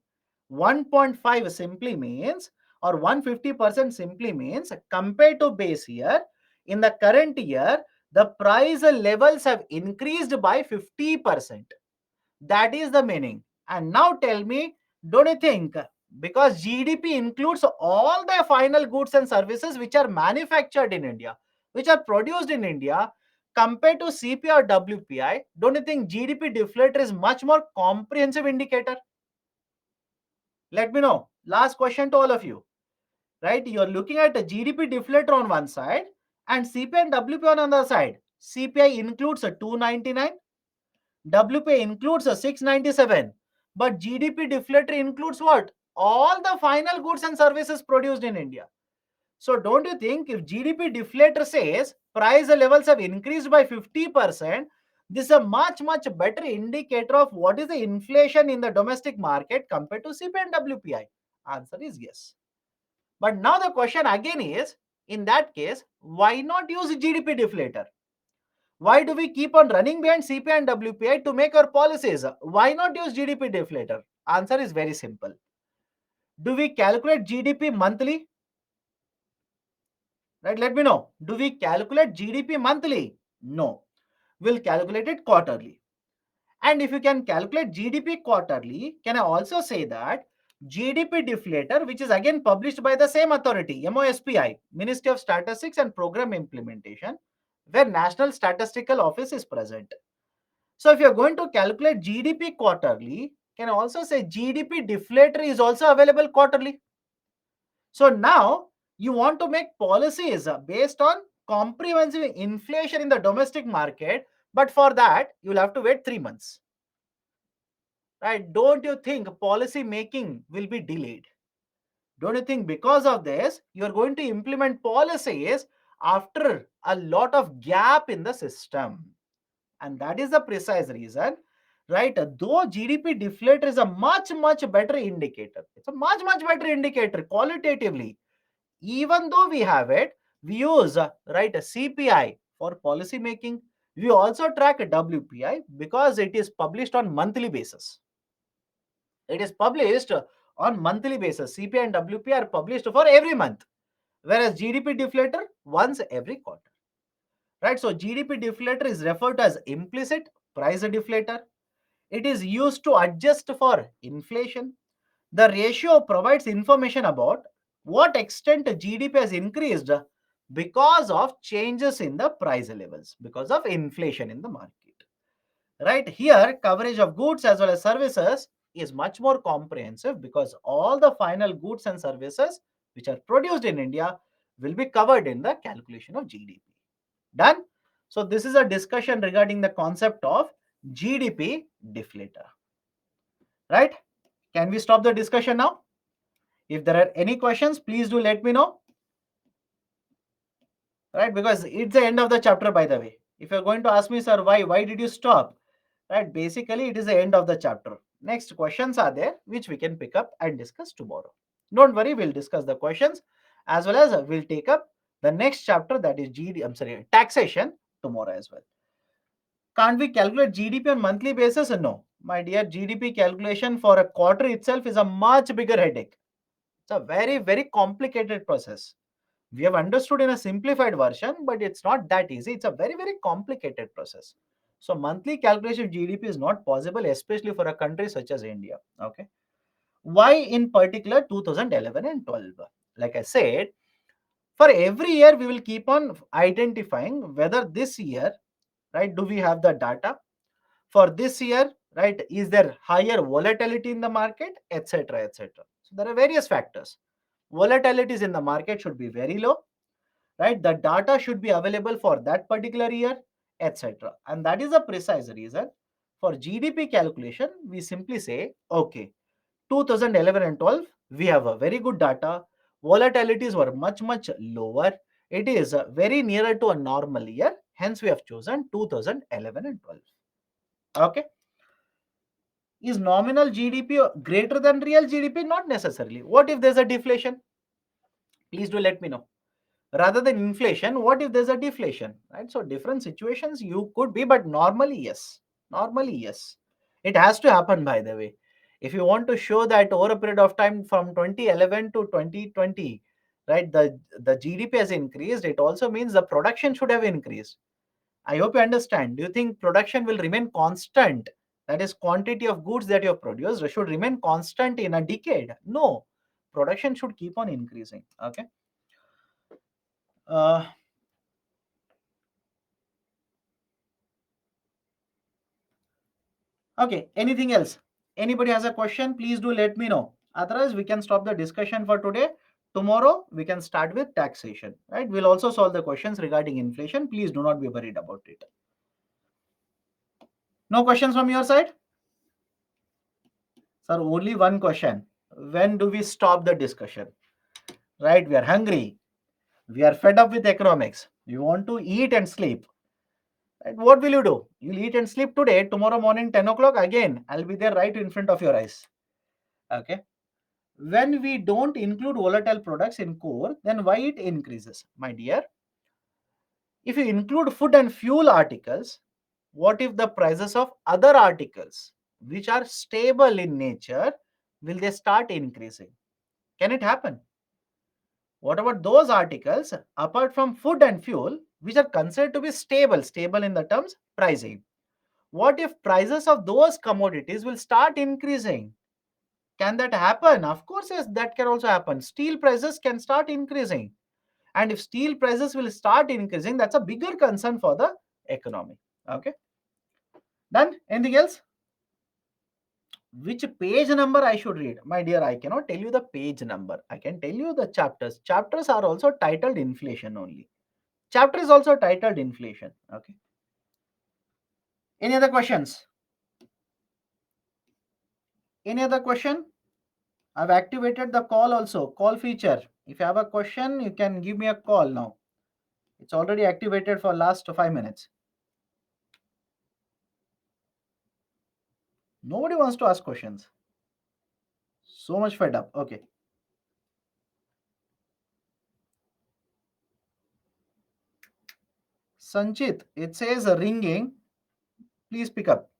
1.5 simply means, or 150% simply means, compared to base year, in the current year, the price levels have increased by 50%. That is the meaning. And now tell me, don't you think because GDP includes all the final goods and services which are manufactured in India, which are produced in India. Compared to CPI or WPI, don't you think GDP deflator is much more comprehensive indicator? Let me know. Last question to all of you. Right? You're looking at a GDP deflator on one side and CPI and WPI on the other side. CPI includes a 299, WPI includes a 697, but GDP deflator includes what? All the final goods and services produced in India. So don't you think if GDP deflator says price levels have increased by 50%, this is a much better indicator of what is the inflation in the domestic market compared to CPI and WPI? Answer is yes. But now the question again is, in that case, why not use GDP deflator? Why do we keep on running behind CPI and WPI to make our policies? Why not use GDP deflator? Answer is very simple. Do we calculate GDP monthly? Right, let me know. Do we calculate GDP monthly? No. We'll calculate it quarterly. And if you can calculate GDP quarterly, can I also say that GDP deflator, which is again published by the same authority, MOSPI, Ministry of Statistics and Program Implementation, where National Statistical Office is present. So if you're going to calculate GDP quarterly, can I also say GDP deflator is also available quarterly. So now you want to make policies based on comprehensive inflation in the domestic market, but for that you'll have to wait 3 months. Right? Don't you think policy making will be delayed? Don't you think because of this, you're going to implement policies after a lot of gap in the system? And that is the precise reason, right? Though GDP deflator is a much better indicator, it's a much better indicator qualitatively. Even though we have it, we use right a CPI for policy making. We also track a WPI because it is published on monthly basis. It is published on monthly basis. CPI and WPI are published for every month, whereas GDP deflator once every quarter. Right? So GDP deflator is referred to as implicit price deflator. It is used to adjust for inflation. The ratio provides information about what extent GDP has increased because of changes in the price levels, because of inflation in the market. Right here, coverage of goods as well as services is much more comprehensive because all the final goods and services which are produced in India will be covered in the calculation of GDP. Done? So this is a discussion regarding the concept of GDP deflator. Right? Can we stop the discussion now? If there are any questions, please do let me know. Right? Because it's the end of the chapter, by the way. If you're going to ask me, sir, why did you stop? Right? Basically, it is the end of the chapter. Next questions are there, which we can pick up and discuss tomorrow. Don't worry, we'll discuss the questions as well as we'll take up the next chapter, that is taxation, tomorrow as well. Can't we calculate GDP on monthly basis? No. My dear, GDP calculation for a quarter itself is a much bigger headache. It's a very complicated process. We have understood in a simplified version, but it's not that easy. It's a very complicated process. So monthly calculation of GDP is not possible, especially for a country such as India. Okay. Why in particular 2011 and 12? Like I said, for every year we will keep on identifying whether this year, right, do we have the data for this year, right? Is there higher volatility in the market, etc., etc. So there are various factors. Volatilities in the market should be very low, right? The data should be available for that particular year, etc. And that is a precise reason for GDP calculation. We simply say, okay, 2011 and 12, we have a very good data. Volatilities were much lower. It is very nearer to a normal year. Hence, we have chosen 2011 and 12. Okay. Is nominal GDP greater than real GDP? Not necessarily. What if there's a deflation? Please do let me know. Rather than inflation, what if there's a deflation? Right? So different situations you could be, but normally yes. Normally yes. It has to happen, by the way. If you want to show that over a period of time from 2011 to 2020, right, the GDP has increased, it also means the production should have increased. I hope you understand. Do you think production will remain constant That is, quantity of goods that you have produced should remain constant in a decade. No, production should keep on increasing. Okay. Uh, okay. Anything else? Anybody has a question? Please do let me know. Otherwise, we can stop the discussion for today. Tomorrow, we can start with taxation. Right? We'll also solve the questions regarding inflation. Please do not be worried about it. No questions from your side? Sir, only one question. When do we stop the discussion? Right? We are hungry. We are fed up with economics. We want to eat and sleep. Right? What will you do? You'll eat and sleep today. Tomorrow morning, 10 o'clock, again, I'll be there right in front of your eyes. Okay. When we don't include volatile products in core, then why it increases? My dear, if you include food and fuel articles, what if the prices of other articles, which are stable in nature, will they start increasing? Can it happen? What about those articles apart from food and fuel, which are considered to be stable, stable in the terms pricing? What if prices of those commodities will start increasing? Can that happen? Of course, yes, that can also happen. Steel prices can start increasing. And if steel prices will start increasing, that's a bigger concern for the economy. Okay. Done? Anything else? Which page number I should read? My dear, I cannot tell you the page number. I can tell you the chapters. Chapters are also titled inflation only. Chapter is also titled inflation. Okay. Any other questions? Any other question? I've activated the call also, call feature. If you have a question, you can give me a call now. It's already activated for last 5 minutes. Nobody wants to ask questions. So much fed up. Okay. Sanchit, it says ringing. Please pick up.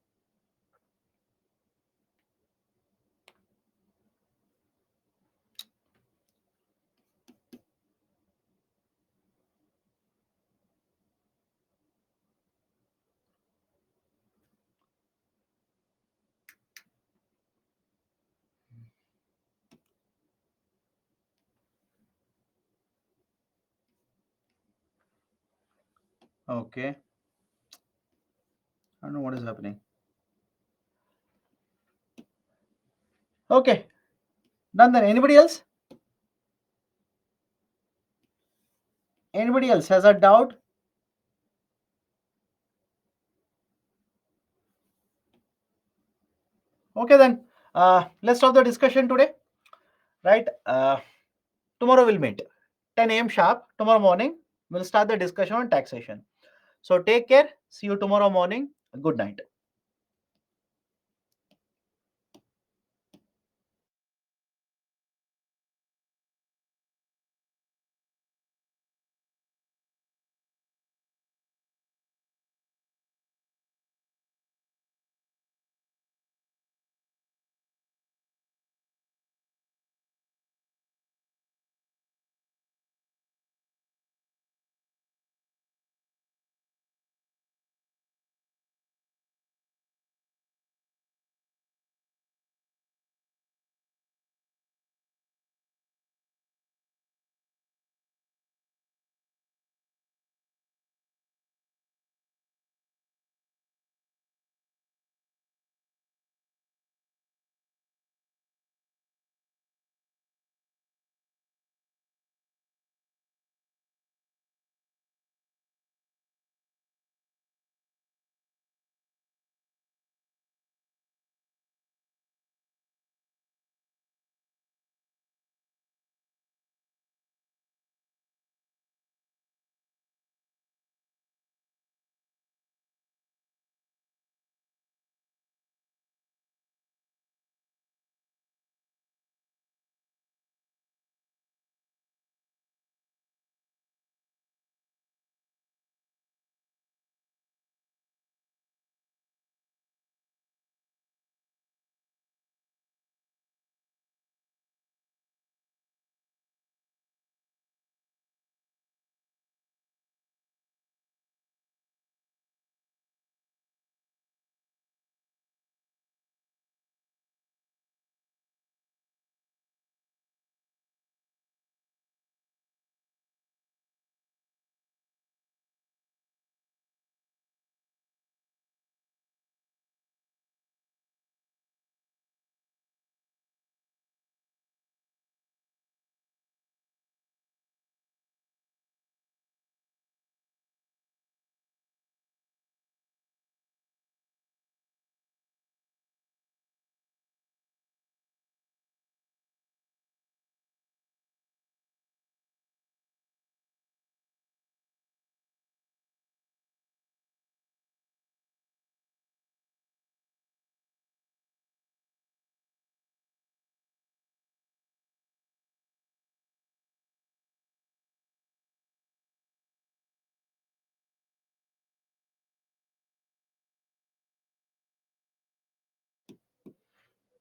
Okay. I don't know what is happening. Okay. Done then. Anybody else? Anybody else has a doubt? Okay then. Let's stop the discussion today. Right? Tomorrow we'll meet. 10 a.m. sharp. Tomorrow morning we'll start the discussion on taxation. So take care. See you tomorrow morning. Good night.